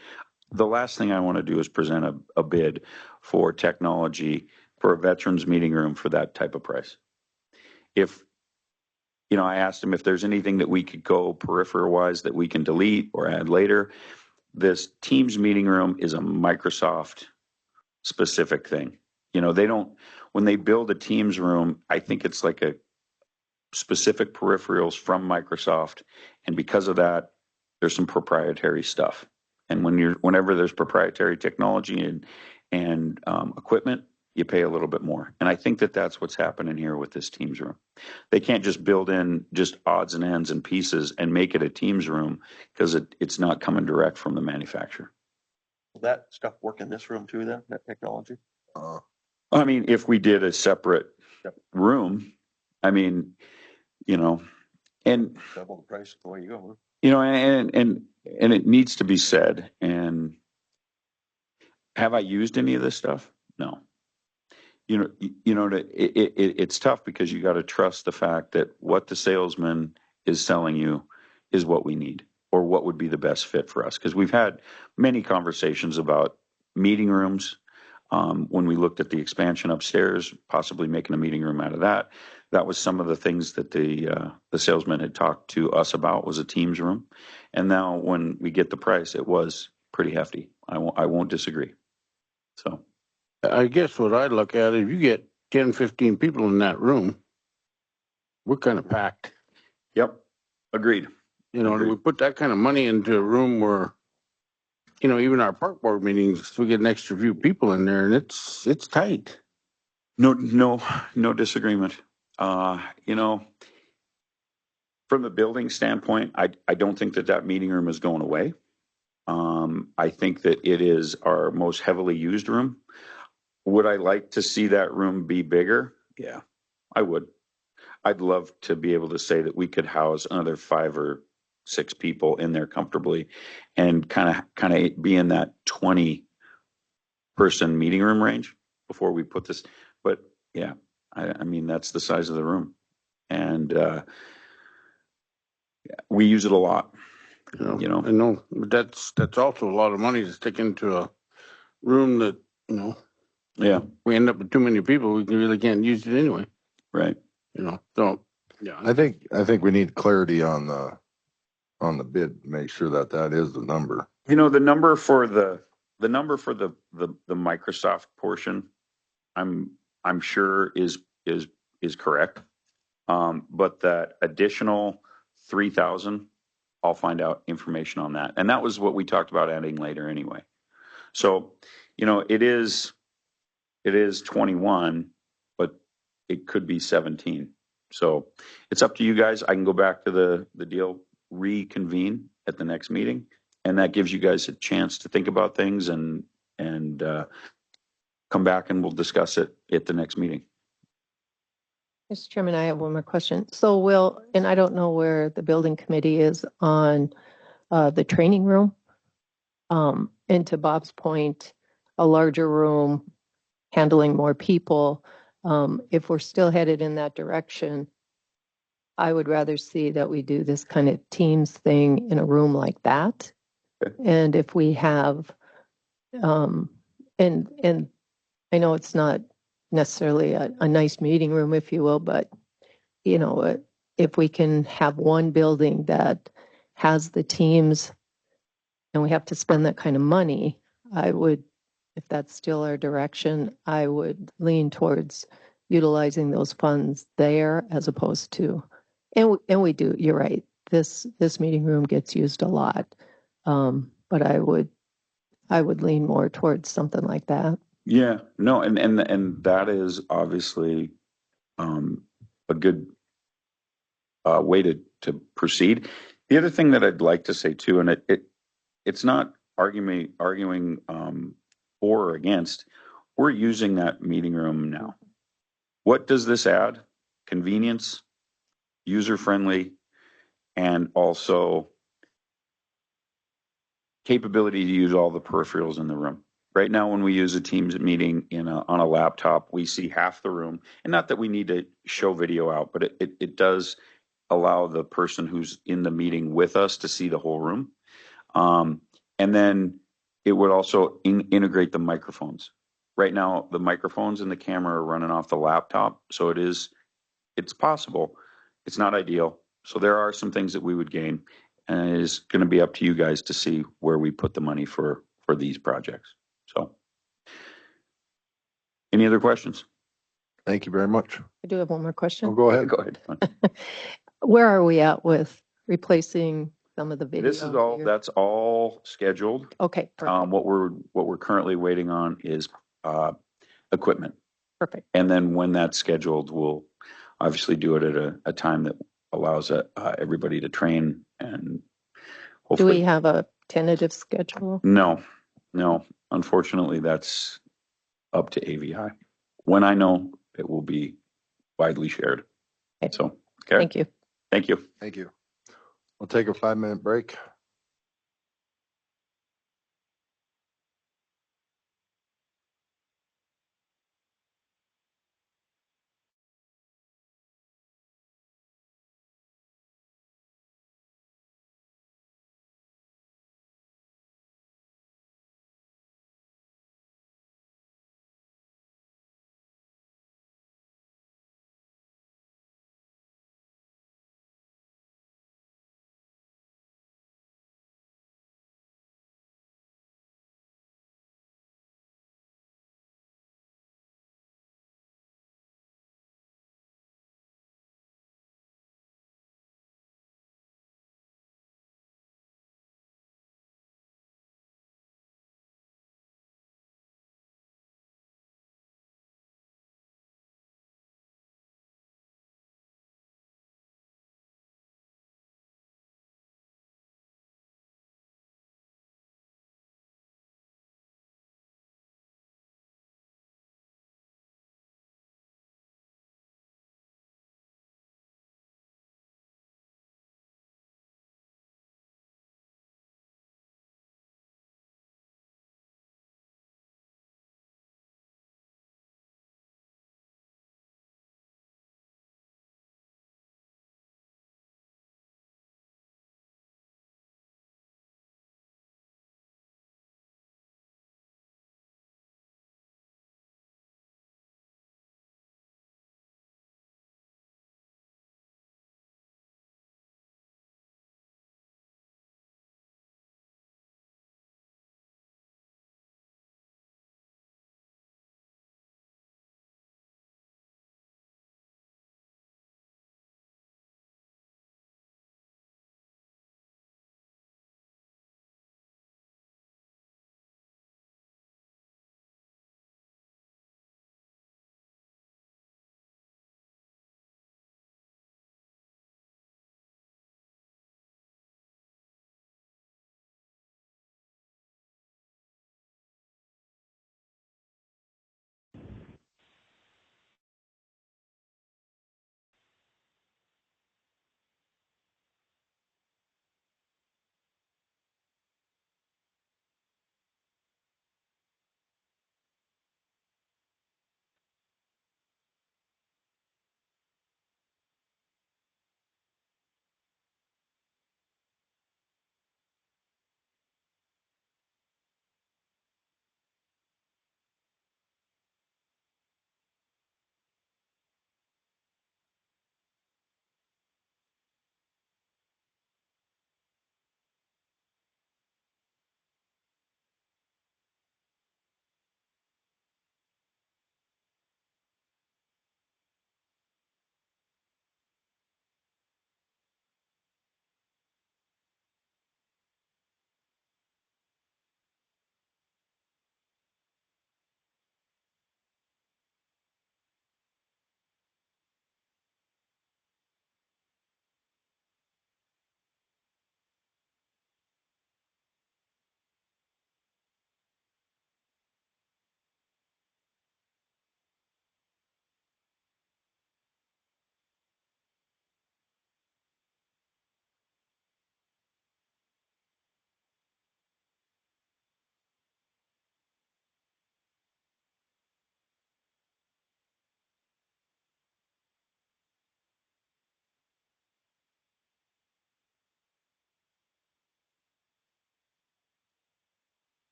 The last thing I want to do is present a bid for technology for a veterans meeting room for that type of price. If, you know, I asked him if there's anything that we could go peripheral wise that we can delete or add later. This Teams meeting room is a Microsoft specific thing. You know, they don't, when they build a Teams room, I think it's like a specific peripherals from Microsoft. And because of that, there's some proprietary stuff. And whenever there's proprietary technology and equipment, you pay a little bit more. And I think that that's what's happening here with this Teams room. They can't just build in just odds and ends and pieces and make it a Teams room because it's not coming direct from the manufacturer. Will that stuff work in this room too then, that technology? I mean, if we did a separate room, I mean, you know, and Double the price the way you go. you know, and it needs to be said. And have I used any of this stuff? No. It's tough because you got to trust the fact that what the salesman is selling you is what we need or what would be the best fit for us. Because we've had many conversations about meeting rooms. When we looked at the expansion upstairs, possibly making a meeting room out of that, that was some of the things that the salesman had talked to us about was a Teams room. And now when we get the price, it was pretty hefty. I won't disagree. So I guess what I look at, if you get 10, 15 people in that room, we're kind of packed. yep, agreed. You know, and Agreed. we put that kind of money into a room where, you know, even our park board meetings, we get an extra few people in there and it's tight. No disagreement. You know, from a building standpoint, I don't think that meeting room is going away. I think that it is our most heavily used room. Would I like to see that room be bigger? Yeah, I would. I'd love to be able to say that we could house another 5 or 6 people in there comfortably and kind of be in that 20-person meeting room range before we put this. But yeah, I mean, that's the size of the room. And we use it a lot. You know, I know, but that's also a lot of money to stick into a room that, you know, Yeah, we end up with too many people, we really can't use it anyway. right. You know, so yeah, I think we need clarity on the bid, make sure that is the number. You know, the number for the Microsoft portion, I'm sure is correct. But that additional 3,000, I'll find out information on that. And that was what we talked about adding later anyway. So, you know, it is 21, but it could be 17. So it's up to you guys. I can go back to the deal, reconvene at the next meeting, and that gives you guys a chance to think about things and come back and we'll discuss it at the next meeting. Mr. Chairman, I have one more question. So will, and I don't know where the building committee is on the training room. And to Bob's point, a larger room handling more people. If we're still headed in that direction, I would rather see that we do this kind of Teams thing in a room like that. Okay. And if we have, and I know it's not necessarily a nice meeting room, if you will, but you know, if we can have one building that has the teams and we have to spend that kind of money, I would, if that's still our direction, I would lean towards utilizing those funds there as opposed to, and we do, you're right, this meeting room gets used a lot. But I would lean more towards something like that. Yeah, no, and that is obviously a good way to proceed. The other thing that I'd like to say too, and it's not arguing for or against. We're using that meeting room now. What does this add? Convenience, user friendly, and also capability to use all the peripherals in the room. Right now, when we use a Teams meeting on a laptop, we see half the room. And not that we need to show video out, but it does allow the person who's in the meeting with us to see the whole room. And then it would also integrate the microphones. Right now, the microphones and the camera are running off the laptop. So it's possible. It's not ideal. So there are some things that we would gain. And it is going to be up to you guys to see where we put the money for these projects. So any other questions? Thank you very much. I do have one more Oh, question. go ahead. Go ahead. Where are we at with replacing some of the video? This is that's all scheduled. Okay, perfect. What we're currently waiting on is equipment. Perfect. And then when that's scheduled, we'll obviously do it at a time that allows everybody to train and Do we hopefully. have a tentative schedule? No. Unfortunately, that's up to AVI. When I know, it will be widely shared. Okay. So, okay. Thank you. Thank you. Thank you. We'll take a 5-minute break.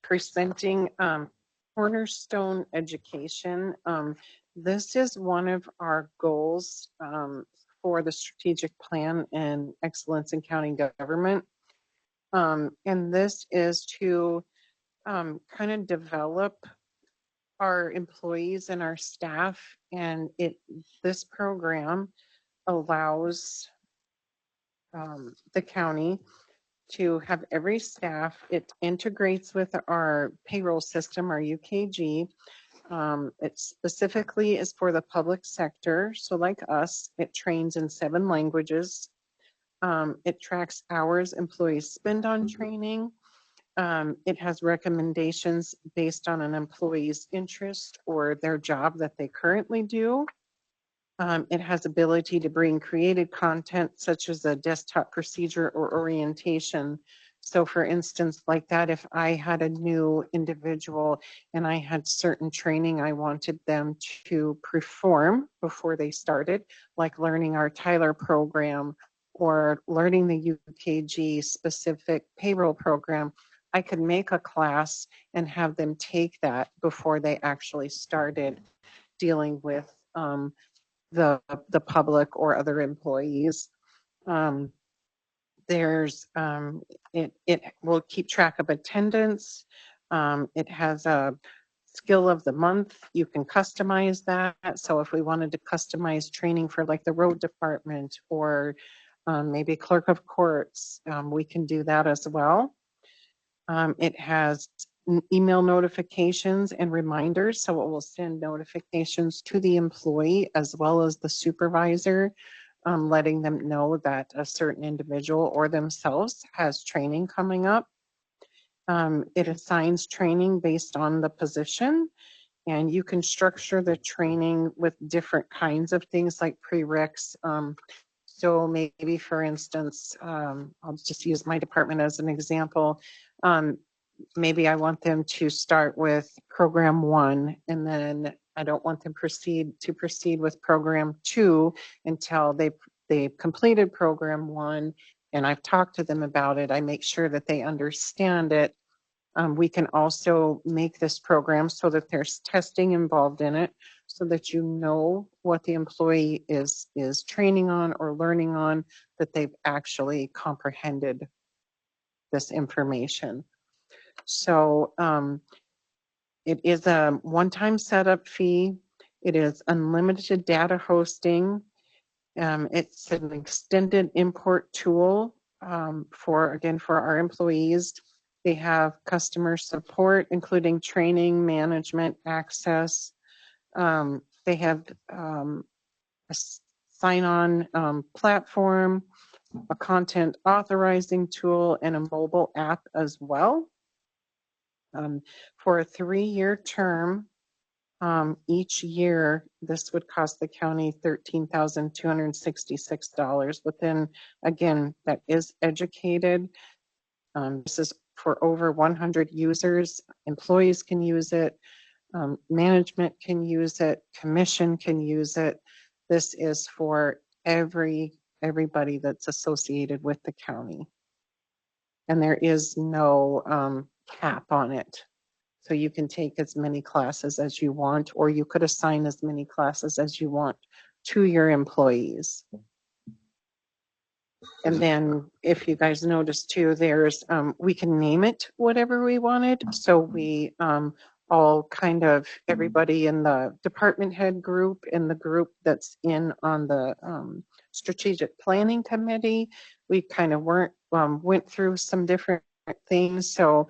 presenting Cornerstone Education. This is one of our goals for the strategic plan and excellence in county government. And this is to kind of develop our employees and our staff. And this program allows the county to have every staff. It integrates with our payroll system, our UKG. It specifically is for the public sector. So like us, it trains in 7 languages. It tracks hours employees spend on training. It has recommendations based on an employee's interest or their job that they currently do. It has ability to bring created content such as a desktop procedure or orientation. So for instance, like that, if I had a new individual and I had certain training I wanted them to perform before they started, like learning our Tyler program or learning the UKG specific payroll program, I could make a class and have them take that before they actually started dealing with the public or other employees. It will keep track of attendance. It has a skill of the month. You can customize that. So if we wanted to customize training for like the road department or maybe clerk of courts, we can do that as well. It has email notifications and reminders, so it will send notifications to the employee as well as the supervisor, letting them know that a certain individual or themselves has training coming up. It assigns training based on the position, and you can structure the training with different kinds of things like prereqs. So maybe, for instance, I'll just use my department as an example. Maybe I want them to start with program 1, and then I don't want them to proceed with program 2 until they've completed program 1, and I've talked to them about it. I make sure that they understand it. We can also make this program so that there's testing involved in it, so that you know what the employee is training on or learning on, that they've actually comprehended this information. So it is a one-time setup fee. It is unlimited data hosting. It's an extended import tool for our employees. They have customer support, including training, management, access. They have a sign-on platform, a content authorizing tool, and a mobile app as well. For a 3-year term, each year, this would cost the county $13,266. But then again, that is educated. This is for over 100 users. Employees can use it. Management can use it. Commission can use it. This is for everybody that's associated with the county. And there is no cap on it. So you can take as many classes as you want, or you could assign as many classes as you want to your employees. And then if you guys notice too, there's, we can name it whatever we wanted. So we all kind of, everybody in the department head group and the group that's in on the strategic planning committee, we kind of went through some different things. So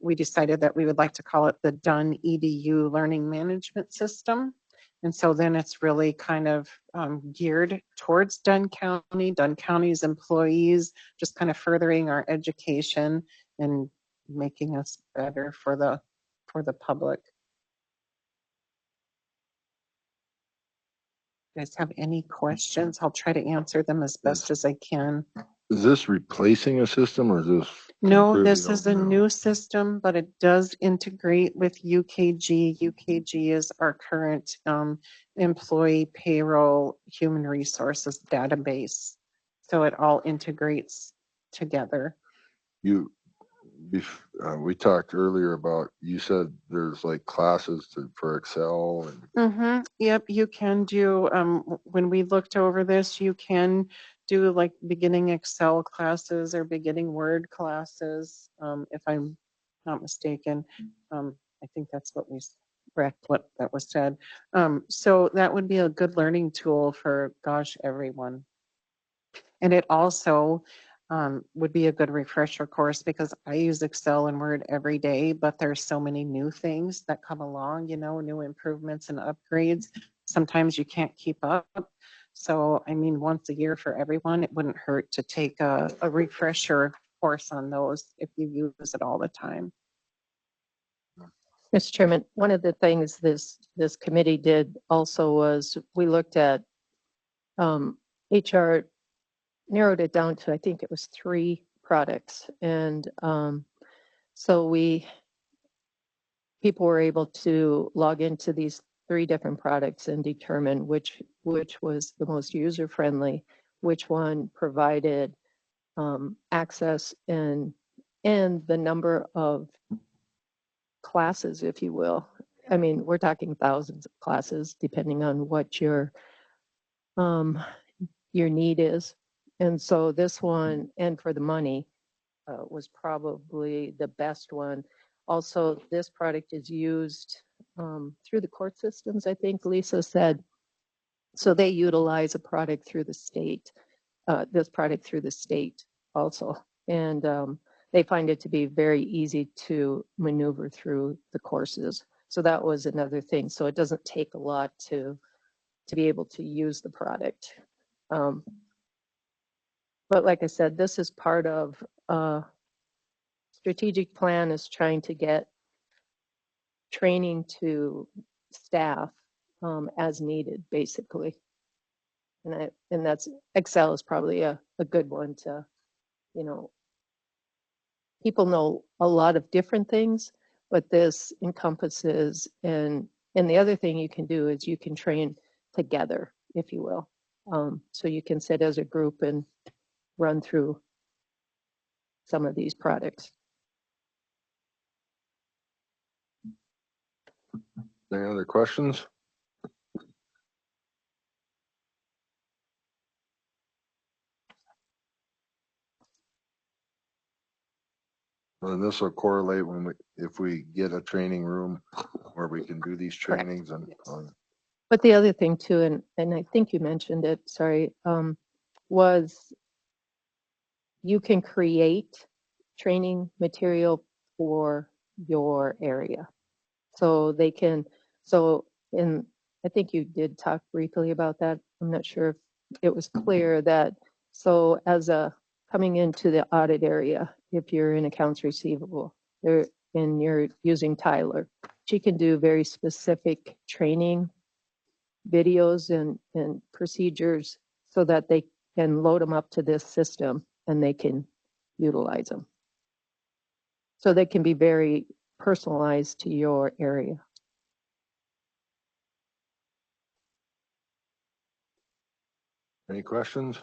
we decided that we would like to call it the Dunn EDU Learning Management System. And so then it's really kind of geared towards Dunn County's employees, just kind of furthering our education and making us better for the public. You guys have any questions? I'll try to answer them as best as I can. Is this replacing a system or is this? No, this is a new system, but it does integrate with UKG. UKG is our current employee payroll human resources database. So it all integrates together. We talked earlier about, you said there's like classes for Excel and Yep, you can do, when we looked over this, you can do like beginning Excel classes or beginning Word classes, if I'm not mistaken. I think that's what Correct. what that was said. So that would be a good learning tool for, gosh, everyone. And it also would be a good refresher course because I use Excel and Word every day, but there's so many new things that come along, you know, new improvements and upgrades. Sometimes you can't keep up. So, I mean, once a year for everyone, it wouldn't hurt to take a refresher course on those if you use it all the time. Mr. Chairman, one of the things this committee did also was we looked at HR narrowed it down to, I think it was 3 products. And so people were able to log into these 3 different products and determine which was the most user-friendly, which one provided access and the number of classes, if you will. I mean, we're talking thousands of classes depending on what your need is. And so this one, and for the money, was probably the best one. Also, this product is used through the court systems, I think Lisa said. So they utilize a product through the state, this product through the state also. And they find it to be very easy to maneuver through the courses. So that was another thing. So it doesn't take a lot to be able to use the product. But like I said, this is part of strategic plan is trying to get training to staff as needed, basically. And that's Excel is probably a good one to, you know, people know a lot of different things, but this encompasses and the other thing you can do is you can train together, if you will. So you can sit as a group and run through some of these products. any other questions? And this will correlate if we get a training room where we can do these Correct. trainings and But the other thing too, and I think you mentioned it, sorry, was you can create training material for your area. So they can, I think you did talk briefly about that. I'm not sure if it was clear that, so as coming into the audit area, if you're in accounts receivable there and you're using Tyler, she can do very specific training videos and procedures so that they can load them up to this system and they can utilize them. So they can be very personalized to your area. any questions?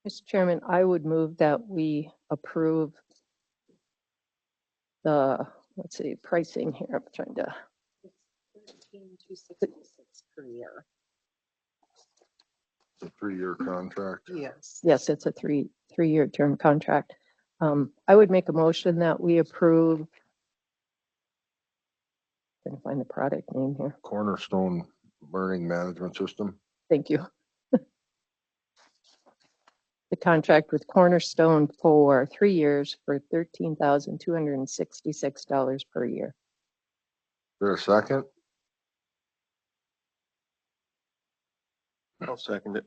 Mr. Chairman, I would move that we approve the, let's see, pricing here. I'm trying to. $13,266 per year. It's a 3-year contract. Yes. Yes, it's a three-year term contract. I would make a motion that we approve. Trying to find the product name here. Cornerstone Learning Management System. Thank you. The contract with Cornerstone for 3 years for $13,266 per year. Is there a second? I'll second it.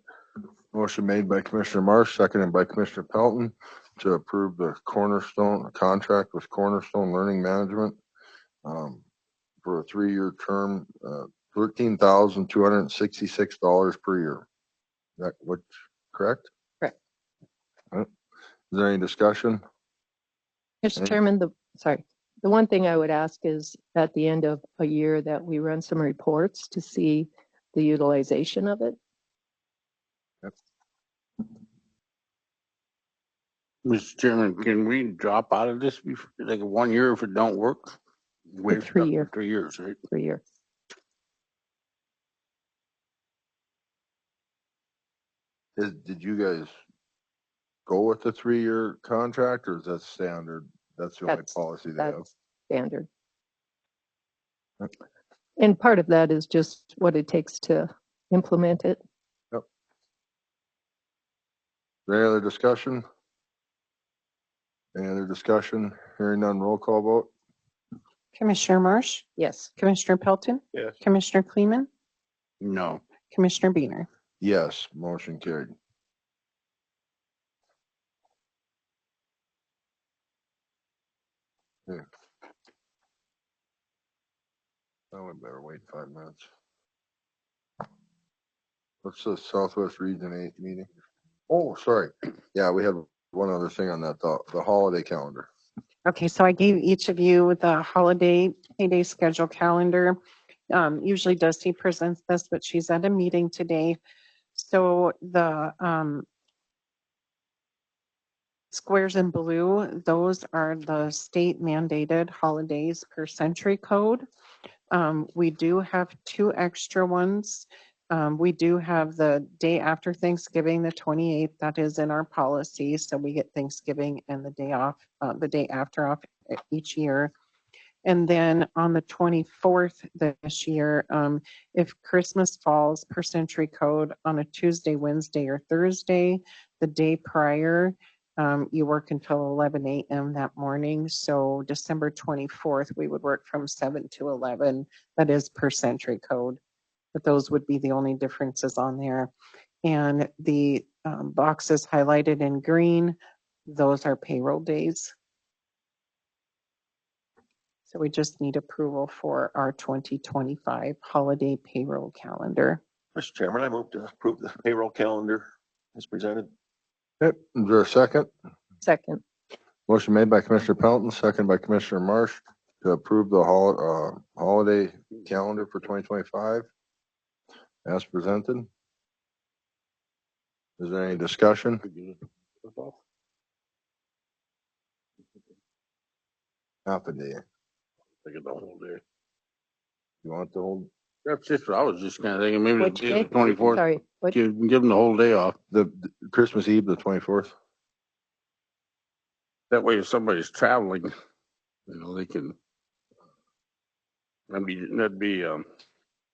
Motion made by Commissioner Marsh, seconded by Commissioner Pelton to approve the Cornerstone contract with Cornerstone Learning Management for a 3-year term, $13,266 per year. Is that what, correct? Correct. Is there any discussion? Mr. Chairman, the one thing I would ask is at the end of a year that we run some reports to see the utilization of it. Yep. Mr. Chairman, can we drop out of this before, like 1 year if it don't work? We're stuck 3 year. for 3 years, right? 3 year. Did you guys go with the 3-year contract, or is that standard? That's the only That's- policy they have. That's standard. And part of that is just what it takes to implement it. Is there any other discussion? Any other discussion? Hearing none, roll call vote? Commissioner Marsh, Yes. Commissioner Pelton, Yes. Commissioner Kleeman, No. Commissioner Beener. Yes, motion carried. Yeah. I would better wait 5 minutes. What's the Southwest Region 8 meeting? Oh, sorry. Yeah, we had one other thing on that, the holiday calendar. Okay, so I gave each of you the holiday payday schedule calendar. Usually Dusty presents this, but she's at a meeting today. So the squares in blue, those are the state mandated holidays per century code. We do have 2 extra ones. We do have the day after Thanksgiving, the 28th, that is in our policy. So we get Thanksgiving and the day off, the day after off each year. And then on the 24th this year, if Christmas falls per century code on a Tuesday, Wednesday, or Thursday, the day prior, you work until 11 a.m. that morning. So December 24th, we would work from 7 to 11. That is per century code. But those would be the only differences on there. And the boxes highlighted in green, those are payroll days. So we just need approval for our 2025 holiday payroll calendar. Mr. Chairman, I move to approve the payroll calendar as presented. Yep, is there a second? Second. Motion made by Commissioner Pelton, second by Commissioner Marsh to approve the holiday calendar for 2025 as presented. Is there any discussion? Half a day. Take it the whole day. You want the whole, That's just what I was just kind of thinking, maybe Which the day? 24th, Sorry. What? give them the whole day off. the Christmas Eve, the 24th? That way if somebody's traveling, they can. That'd be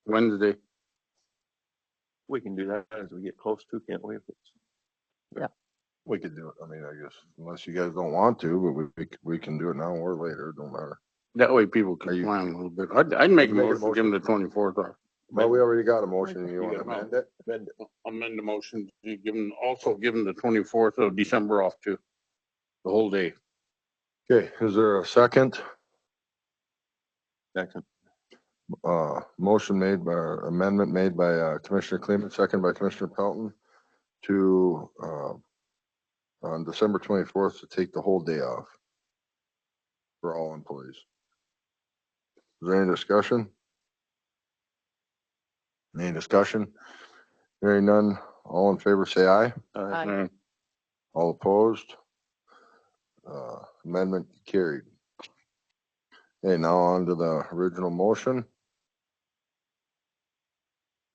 Wednesday. We can do that as we get close to, can't we? If it's We could do it. I mean, I guess unless you guys don't want to, but we can do it now or later. It don't matter. That way people Are can you- plan a little bit. I'd make a Make a motion, give them the 24th off. Well, we already got a motion. You You want to got amend it? Amend the motion to give them, also give them the 24th of December off too. The whole day. Okay, is there a second? second. Motion made by, amendment made by Commissioner Kleeman, second by Commissioner Pelton to, on December 24th, to take the whole day off for all employees. Is there any discussion? Any discussion? Hearing none, all in favor say aye. Aye. All opposed? Amendment carried. Okay, now on to the original motion.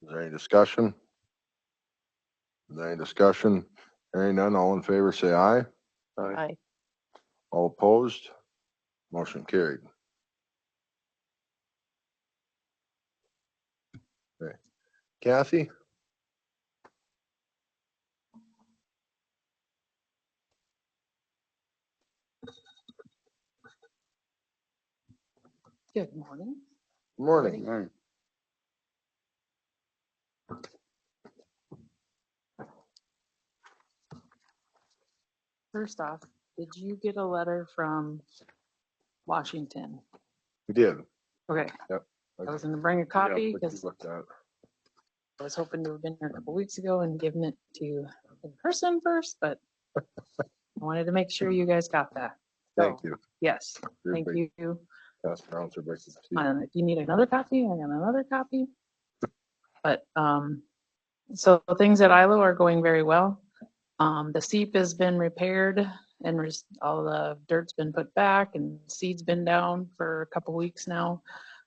Is there any discussion? Is there any discussion? Hearing none, all in favor say aye. Aye. All opposed? Motion carried. Okay. Kathy? Good morning. Morning. Right. First off, did you get a letter from Washington? We did. Okay. Yep. I was gonna bring a copy Yeah, what you because looked at. I was hoping to have been here a couple weeks ago and given it to you in person first, but I wanted to make sure you guys got that. Thank So, you. yes, Your thank big you. Pass around so everybody can see. If you need another copy, I got another copy. But, so things at ILO are going very well. The seep has been repaired and all the dirt's been put back and seed's been down for a couple weeks now.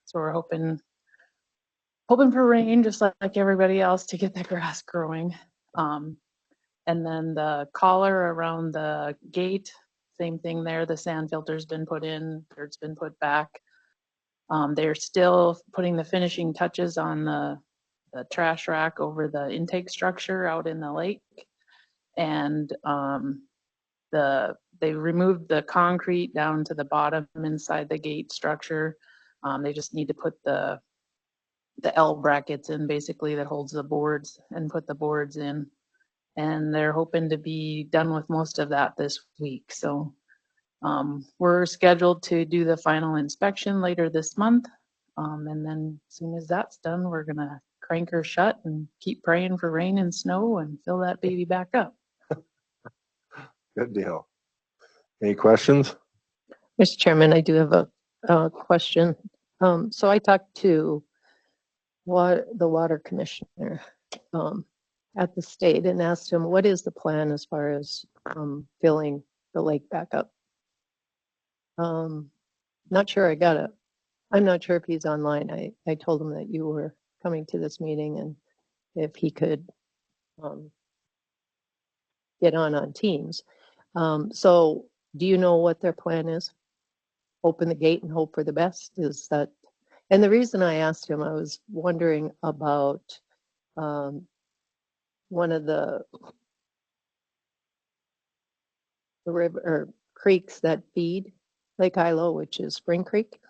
So we're hoping for rain, just like everybody else, to get the grass growing. And then the collar around the gate, same thing there. The sand filter's been put in, dirt's been put back. They're still putting the finishing touches on the trash rack over the intake structure out in the lake. And they removed the concrete down to the bottom inside the gate structure. They just need to put the L brackets in, basically, that holds the boards, and put the boards in. And they're hoping to be done with most of that this week. So we're scheduled to do the final inspection later this month. And then as soon as that's done, we're gonna crank her shut and keep praying for rain and snow and fill that baby back up. Good deal. Any questions? Mr. Chairman, I do have a question. So I talked to the water commissioner at the state and asked him, what is the plan as far as filling the lake back up? Not sure I got it. I'm not sure if he's online. I told him that you were coming to this meeting and if he could get on Teams. So do you know what their plan is? Open the gate and hope for the best? Is that? And the reason I asked him, I was wondering about one of the river or creeks that feed Lake Hilo, which is Spring Creek,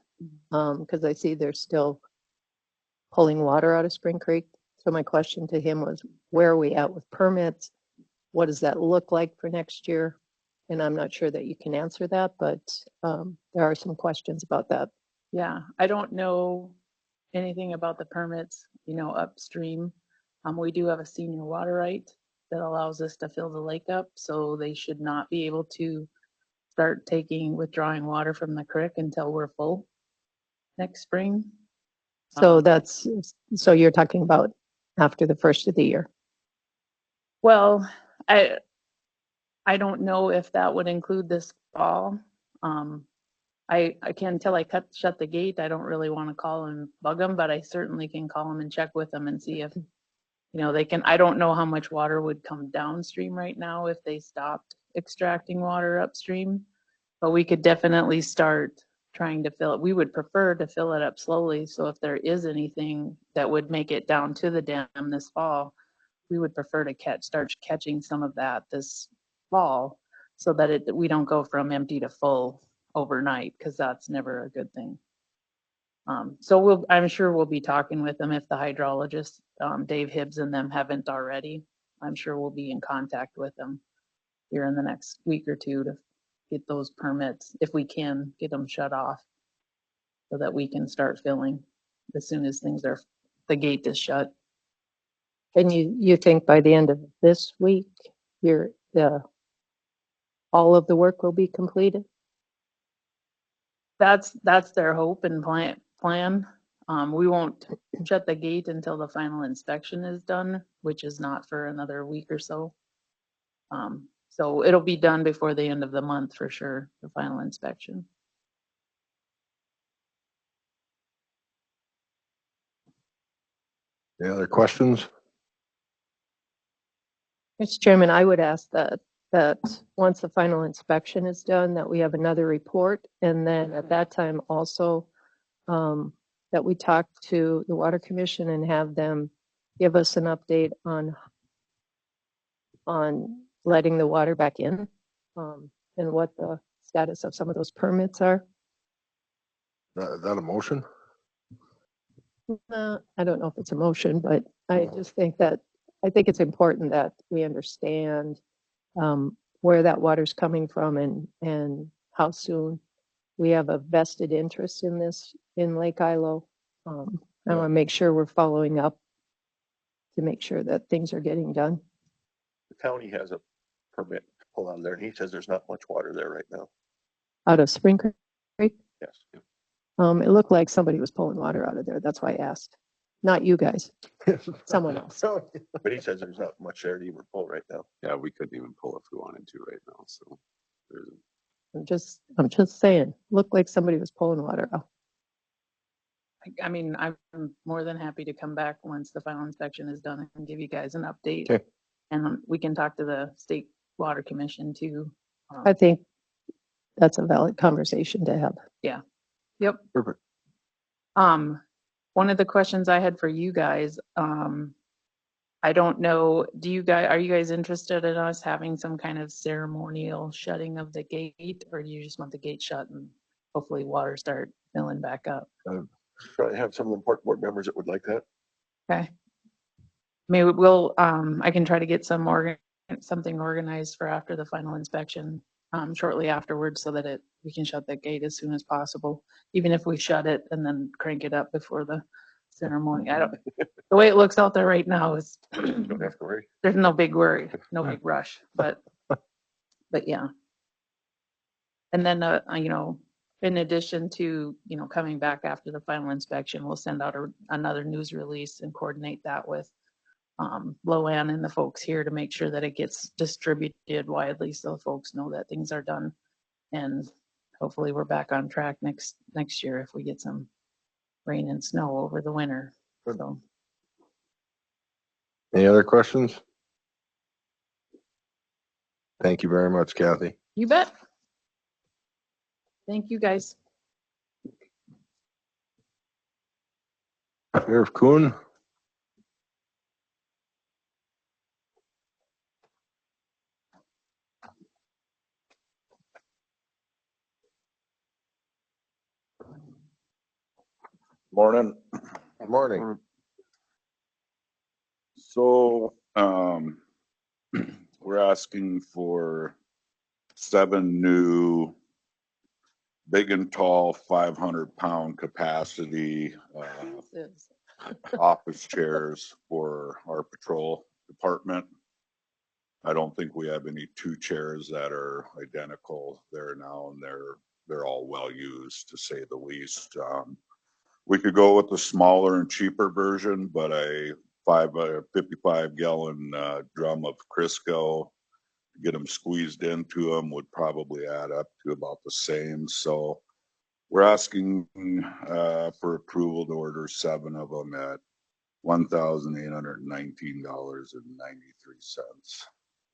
because I see they're still pulling water out of Spring Creek. So my question to him was, where are we at with permits? What does that look like for next year? And I'm not sure that you can answer that, but there are some questions about that. Yeah, I don't know anything about the permits, upstream. We do have a senior water right that allows us to fill the lake up, so they should not be able to start withdrawing water from the creek until we're full next spring. So so you're talking about after the first of the year. Well, I don't know if that would include this fall. I can, until I shut the gate, I don't really want to call and bug them, but I certainly can call them and check with them and see if, they can. I don't know how much water would come downstream right now if they stopped extracting water upstream, but we could definitely start trying to fill it. We would prefer to fill it up slowly. So if there is anything that would make it down to the dam this fall, we would prefer to start catching some of that this fall, so that we don't go from empty to full overnight, because that's never a good thing. So I'm sure we'll be talking with them if the hydrologist, Dave Hibbs and them haven't already. I'm sure we'll be in contact with them here in the next week or two to get those permits, if we can get them shut off, so that we can start filling as soon as the gate is shut. And you think by the end of this week, all of the work will be completed? That's their hope and plan. We won't shut the gate until the final inspection is done, which is not for another week or so. So it'll be done before the end of the month for sure, the final inspection. Any other questions? Mr. Chairman, I would ask that once the final inspection is done, that we have another report, and then at that time also that we talk to the Water Commission and have them give us an update on letting the water back in, and what the status of some of those permits are. That a motion? I don't know if it's a motion, but I just think it's important that we understand where that water's coming from and how soon. We have a vested interest in this in Lake Hilo. I want to make sure we're following up to make sure that things are getting done. The county has a permit to pull out of there, and he says there's not much water there right now. Out of Spring Creek? Yes. It looked like somebody was pulling water out of there. That's why I asked. Not you guys, someone else. But he says there's not much there to even pull right now. Yeah, we couldn't even pull if we wanted to right now, so I'm just saying, looked like somebody was pulling water out. I mean, I'm more than happy to come back once the final inspection is done and give you guys an update. Okay. And we can talk to the State Water Commission too. I think that's a valid conversation to have. Yep. Perfect. One of the questions I had for you guys, I don't know, are you guys interested in us having some kind of ceremonial shutting of the gate, or do you just want the gate shut and hopefully water start filling back up? Probably have some important board members that would like that. Okay. Maybe I can try to get something organized for after the final inspection, shortly afterwards, so that we can shut that gate as soon as possible, even if we shut it and then crank it up before the ceremony. The way it looks out there right now is You don't have to worry. there's no big worry, no big rush, but yeah. And then, in addition to, coming back after the final inspection, we'll send out another news release and coordinate that with Loanne and the folks here to make sure that it gets distributed widely so folks know that things are done. And hopefully we're back on track next year if we get some rain and snow over the winter. So Any other questions? Thank you very much, Kathy. you bet. Thank you, guys. Sheriff Kuhn? Morning. Good morning. So, we're asking for 7 new big and tall, 500-pound capacity office chairs for our patrol department. I don't think we have any 2 chairs that are identical there now, and they're all well used, to say the least. We could go with the smaller and cheaper version, but a 55-gallon drum of Crisco, get them squeezed into them, would probably add up to about the same. So we're asking for approval to order 7 of them at $1,819.93.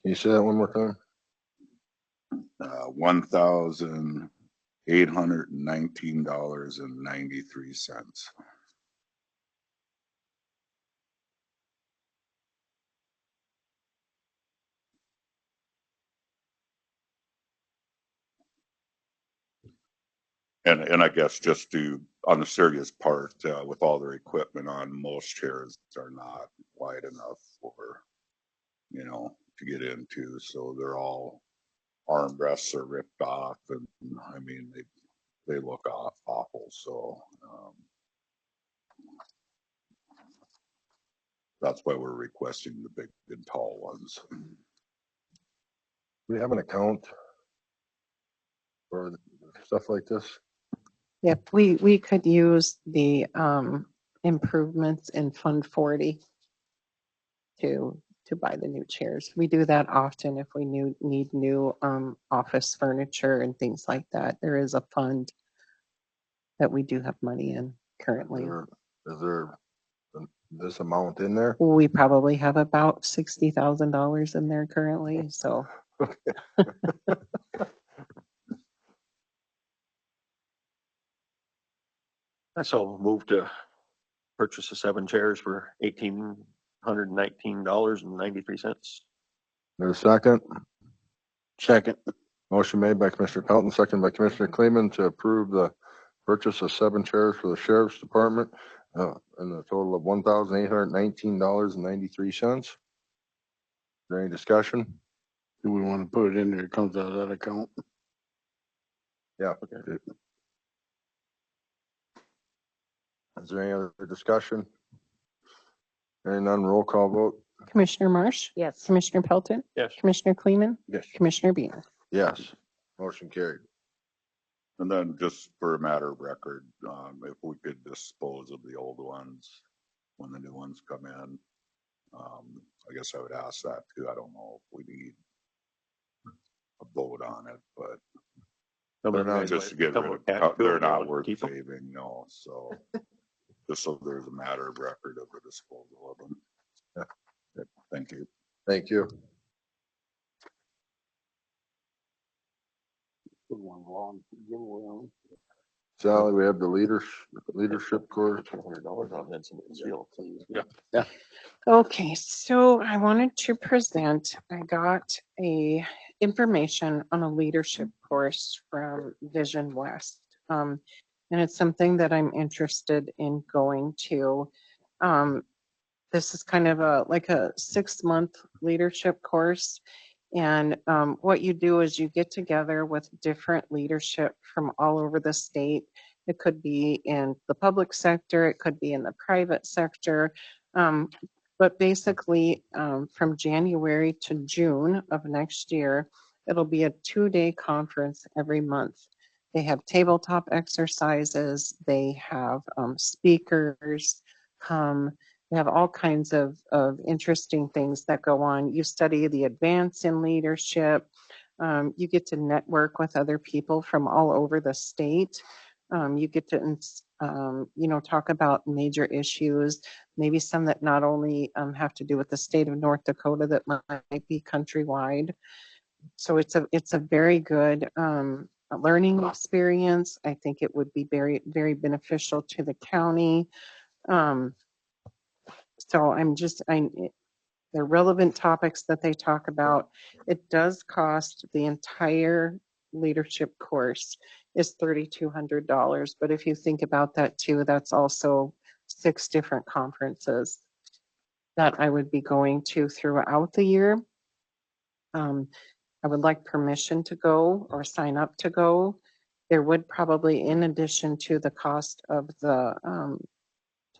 Can you say that one more time? $1,819.93. And I guess just on the serious part, with all their equipment on, most chairs are not wide enough for, to get into. So they're all armrests are ripped off, and I mean, they look awful. So that's why we're requesting the big and tall ones. Do we have an account for stuff like this? Yep, we could use the improvements in Fund 40 to buy the new chairs. We do that often if we need new office furniture and things like that. There is a fund that we do have money in currently. Is there this amount in there? We probably have about $60,000 in there currently, so. So move to purchase the 7 chairs for $1,819.93. There's a second. Second. Motion made by Commissioner Pelton, second by Commissioner Kleeman to approve the purchase of 7 chairs for the Sheriff's Department in the total of $1,819.93. Is there any discussion? Do we want to put it in there? It comes out of that account. Yeah. Okay. Is there any other discussion? Hearing none, roll call vote. Commissioner Marsh? Yes. Commissioner Pelton? Yes. Commissioner Kleeman? Yes. Commissioner Bean? Yes. Motion carried. And then just for a matter of record, if we could dispose of the old ones when the new ones come in, I guess I would ask that too. I don't know if we need a vote on it, but They're not just to get rid of, they're not worth saving, no, so. Just so there's a matter of record of the disposal of them. Yeah. Thank you. Thank you. Sally, we have the leadership course. $100 on Vincent and Steel. Yeah. Okay, so I wanted to present, I got information on a leadership course from Vision West. And it's something that I'm interested in going to. This is kind of like a 6-month leadership course. And what you do is you get together with different leadership from all over the state. It could be in the public sector, it could be in the private sector. But basically, from January to June of next year, it'll be a 2-day conference every month. They have tabletop exercises, they have speakers come. We have all kinds of interesting things that go on. You study the advance in leadership. You get to network with other people from all over the state. You get to, talk about major issues, maybe some that not only have to do with the state of North Dakota, that might be countrywide. So it's a very good learning experience. I think it would be very, very beneficial to the county. So the relevant topics that they talk about, it does cost the entire leadership course is $3,200. But if you think about that too, that's also 6 different conferences that I would be going to throughout the year. I would like permission to go or sign up to go. There would probably, in addition to the cost of the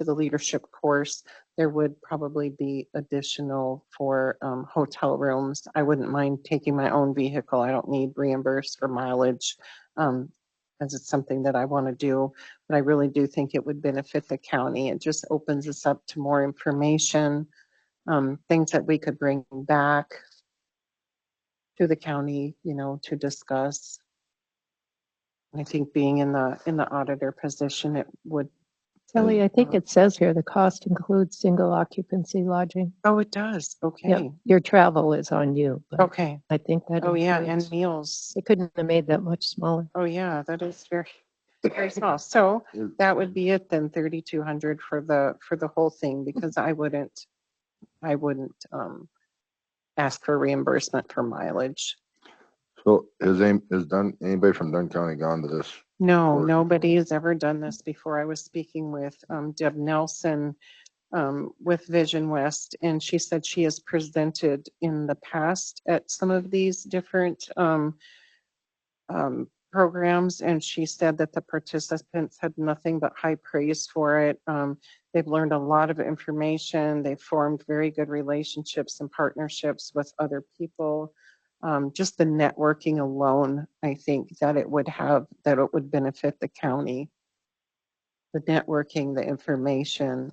leadership course, there would probably be additional for hotel rooms. I wouldn't mind taking my own vehicle. I don't need reimbursed for mileage, as it's something that I want to do. But I really do think it would benefit the county. It just opens us up to more information, things that we could bring back to the county, to discuss. I think being in the auditor position, it would. Sally, I think it says here the cost includes single occupancy lodging. Oh, it does. Okay. Yep. Your travel is on you. But Okay. I think that. Oh, yeah. includes- And meals. They couldn't have made that much smaller. Oh, yeah. That is very, very small. So that would be it then, 3,200 for the whole thing, because I wouldn't ask for reimbursement for mileage. So has anybody from Dunn County gone to this? No, course? nobody has ever done this before. I was speaking with Deb Nelson with Vision West, and she said she has presented in the past at some of these different programs, and she said that the participants had nothing but high praise for it. They've learned a lot of information. They've formed very good relationships and partnerships with other people. Just the networking alone, I think that it would benefit the county. The networking, the information.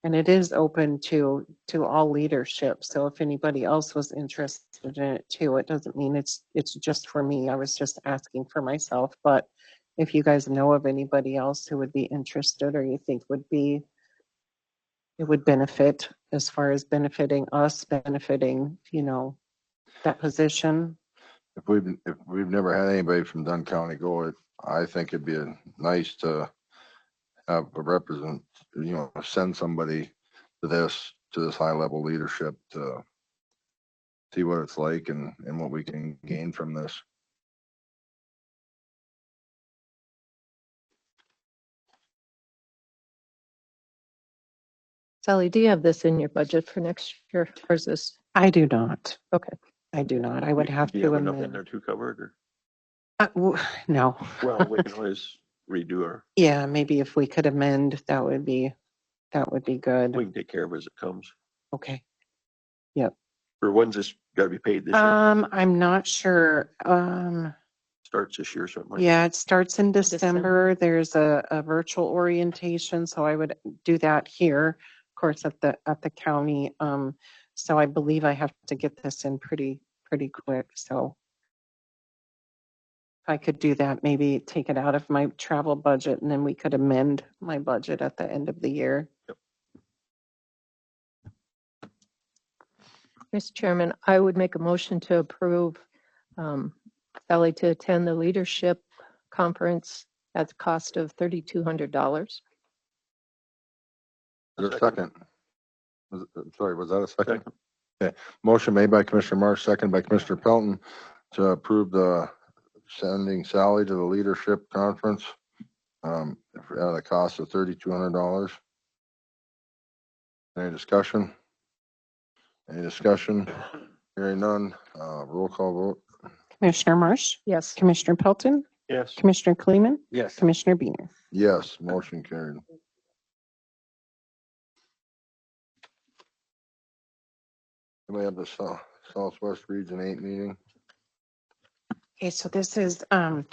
And it is open to all leadership. So if anybody else was interested in it too, it doesn't mean it's just for me. I was just asking for myself. But if you guys know of anybody else who would be interested, or you think it would benefit, as far as benefiting us, benefiting, that position. If we've never had anybody from Dunn County go, I think it'd be nice to have a send somebody to this high level leadership to see what it's like and what we can gain from this. Sally, do you have this in your budget for next year? Or is this? I do not. Okay. I do not. I would have Do you to have enough in amend. there to cover it, or? No. Well, we can always redo our, Yeah, maybe if we could amend, that would be good. we can take care of it as it comes. Okay. Or when's this gotta be paid this year? I'm not sure. Starts this year, something like. Yeah, it starts in December. There's a virtual orientation, so I would do that here, of course, at the county. So I believe I have to get this in pretty pretty quick, so. If I could do that, maybe take it out of my travel budget and then we could amend my budget at the end of the year. Mr. Chairman, I would make a motion to approve Sally to attend the leadership conference at the cost of $3,200. Is there a second? Sorry, was that a second? Okay. Motion made by Commissioner Marsh, second by Commissioner Pelton to approve the sending Sally to the leadership conference at a cost of $3,200. Any discussion? Any discussion? Hearing none. Roll call vote. Commissioner Marsh, Yes. Commissioner Pelton, Yes. Commissioner Kleeman, Yes. Commissioner Beener. Yes, motion carried. We have the Southwest Region 8 meeting. Okay, so this is, I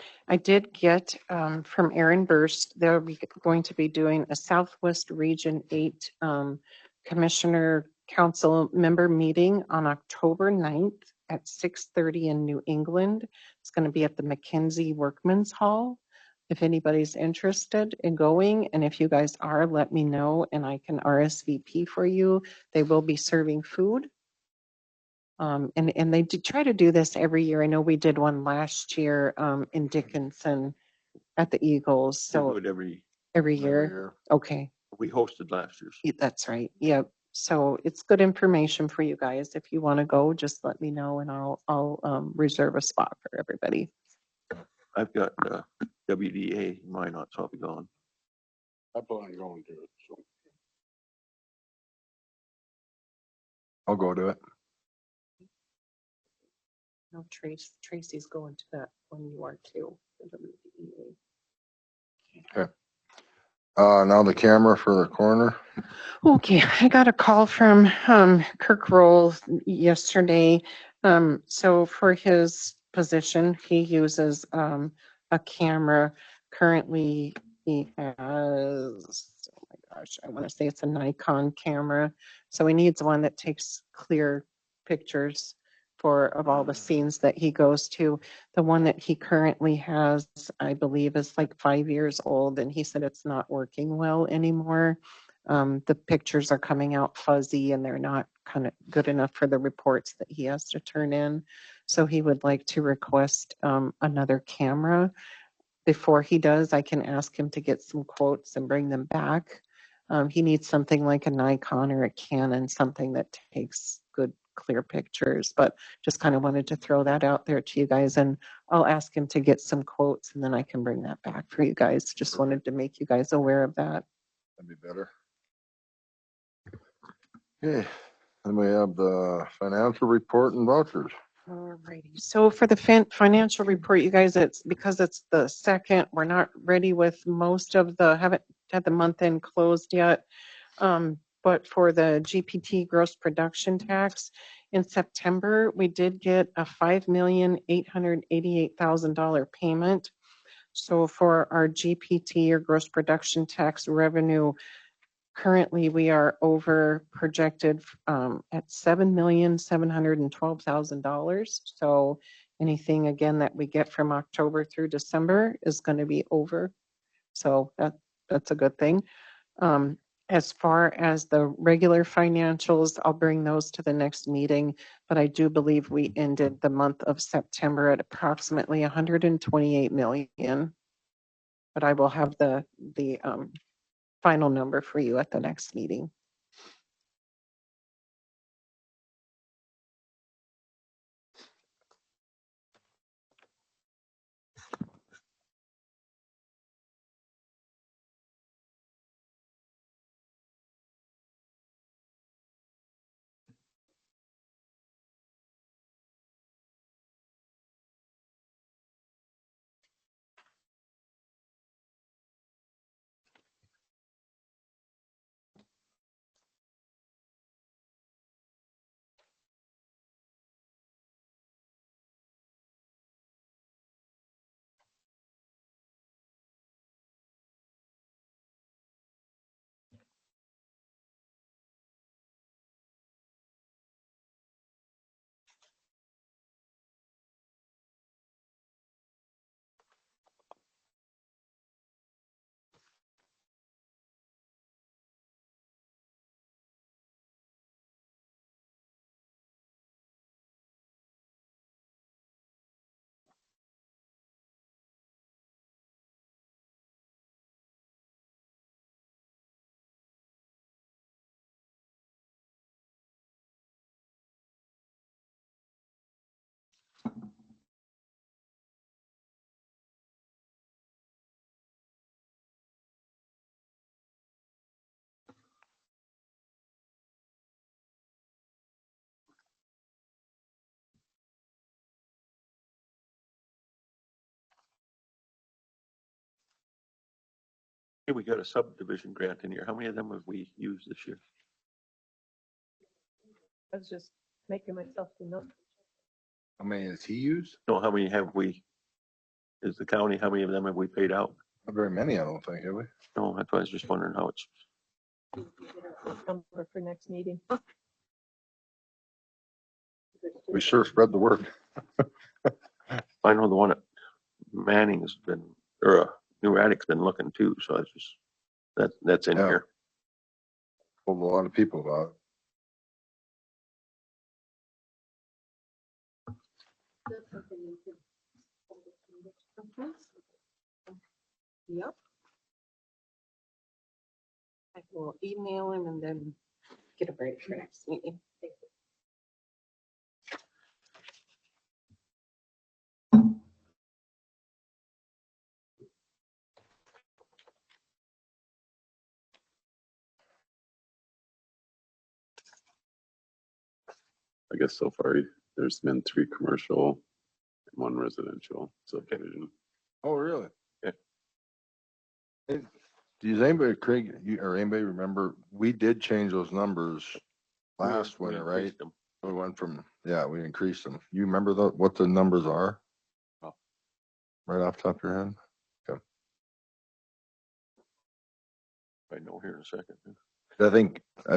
did get from Aaron Burst, they're going to be doing a Southwest Region 8 Commissioner Council member meeting on October 9th at 6:30 in New England. It's going to be at the McKenzie Workman's Hall. If anybody's interested in going, and if you guys are, let me know and I can RSVP for you. They will be serving food. And they try to do this every year. I know we did one last year in Dickinson at the Eagles. We do So it every, every Every year. year. Okay, we hosted last year's. that's right. Yep. So it's good information for you guys. If you want to go, just let me know and I'll reserve a spot for everybody. I've got WDA in mine, so I'll be gone. I plan on going to it, so. I'll go to it. No, Tracy's going to that one you are too. the WDEA. Now the camera for the coroner. Okay, I got a call from Kirk Roll yesterday. So for his position, he uses a camera. Currently, he has, oh my gosh, I want to say it's a Nikon camera. So he needs one that takes clear pictures of all the scenes that he goes to. The one that he currently has, I believe, is like 5 years old, and he said it's not working well anymore. The pictures are coming out fuzzy and they're not kind of good enough for the reports that he has to turn in. So he would like to request another camera. Before he does, I can ask him to get some quotes and bring them back. He needs something like a Nikon or a Canon, something that takes good, clear pictures, but just kind of wanted to throw that out there to you guys. And I'll ask him to get some quotes and then I can bring that back for you guys. Just wanted to make you guys aware of that. That'd be better. Okay, then we have the financial report and vouchers. Alrighty, so for the financial report, you guys, it's because it's the second, we're not ready with most of haven't had the month end closed yet. But for the GPT gross production tax in September, we did get a $5,888,000 payment. So for our GPT or gross production tax revenue, currently, we are over projected at $7,712,000. So anything again that we get from October through December is going to be over. So that's a good thing. As far as the regular financials, I'll bring those to the next meeting, but I do believe we ended the month of September at approximately 128 million. But I will have the final number for you at the next meeting. Hey, we got a subdivision grant in here. How many of them have we used this year? I was just making myself the note. How many does he use? No, how many have we, is the county, how many of them have we paid out? Not very many, I don't think, have we? No, that's why I was just wondering how it's, Number for next meeting. We sure spread the word. I know the one at Manning's been, or New Attic's been looking too, so it's just, that's in Yeah. here. Told a lot of people about Yep. I will email him and then get a break for next meeting. I guess so far there's been 3 commercial and 1 residential subdivision. it. Oh, really? Yeah. Hey, does anybody, Craig, you, or anybody remember, we did change those numbers last We winter, right? increased them. We went from, yeah, we increased them. You remember what the numbers are? Oh. Right off the top of your head? I know here in a second. I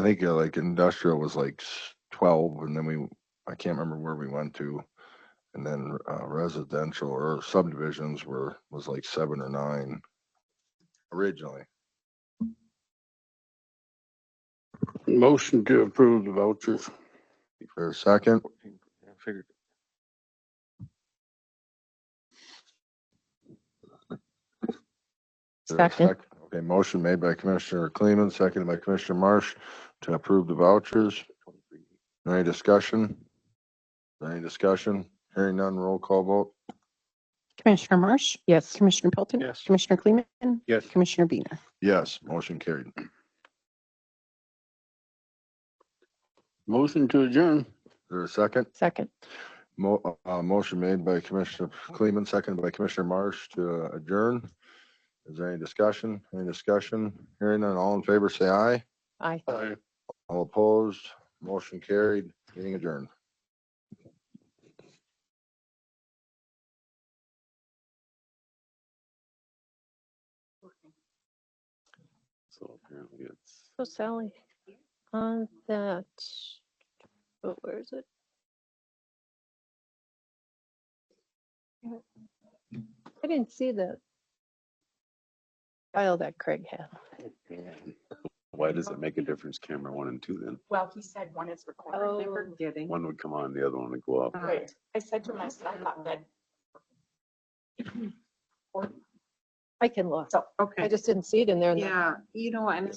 think like industrial was like 12 and then I can't remember where we went to. And then residential or subdivisions was like 7 or 9 originally. Motion to approve the vouchers. For a second, 14, I figured. Is there a Second. Okay, motion made by Commissioner Kleeman, seconded by Commissioner Marsh to approve the vouchers. Any discussion? Any discussion? Hearing none, roll call vote. Commissioner Marsh? Yes. Commissioner Pilton? Yes. Commissioner Kleeman? Yes. Commissioner Biener? Yes, motion carried. Motion to adjourn. Is there a second? Second. Motion made by Commissioner Kleeman, seconded by Commissioner Marsh to adjourn. Is there any discussion? Any discussion? Hearing none, all in favor, say aye. Aye. Aye. All opposed, motion carried, meeting adjourned. So apparently it's So Sally, on that, oh, where is it? I didn't see the file that Craig had. why does it make a difference, camera 1 and 2 then? Well, he said one is recorded. Oh. They were getting. One would come on, the other one would go up. Right. I said to myself, I thought that. I can look. So, Okay. I just didn't see it in there. Yeah, and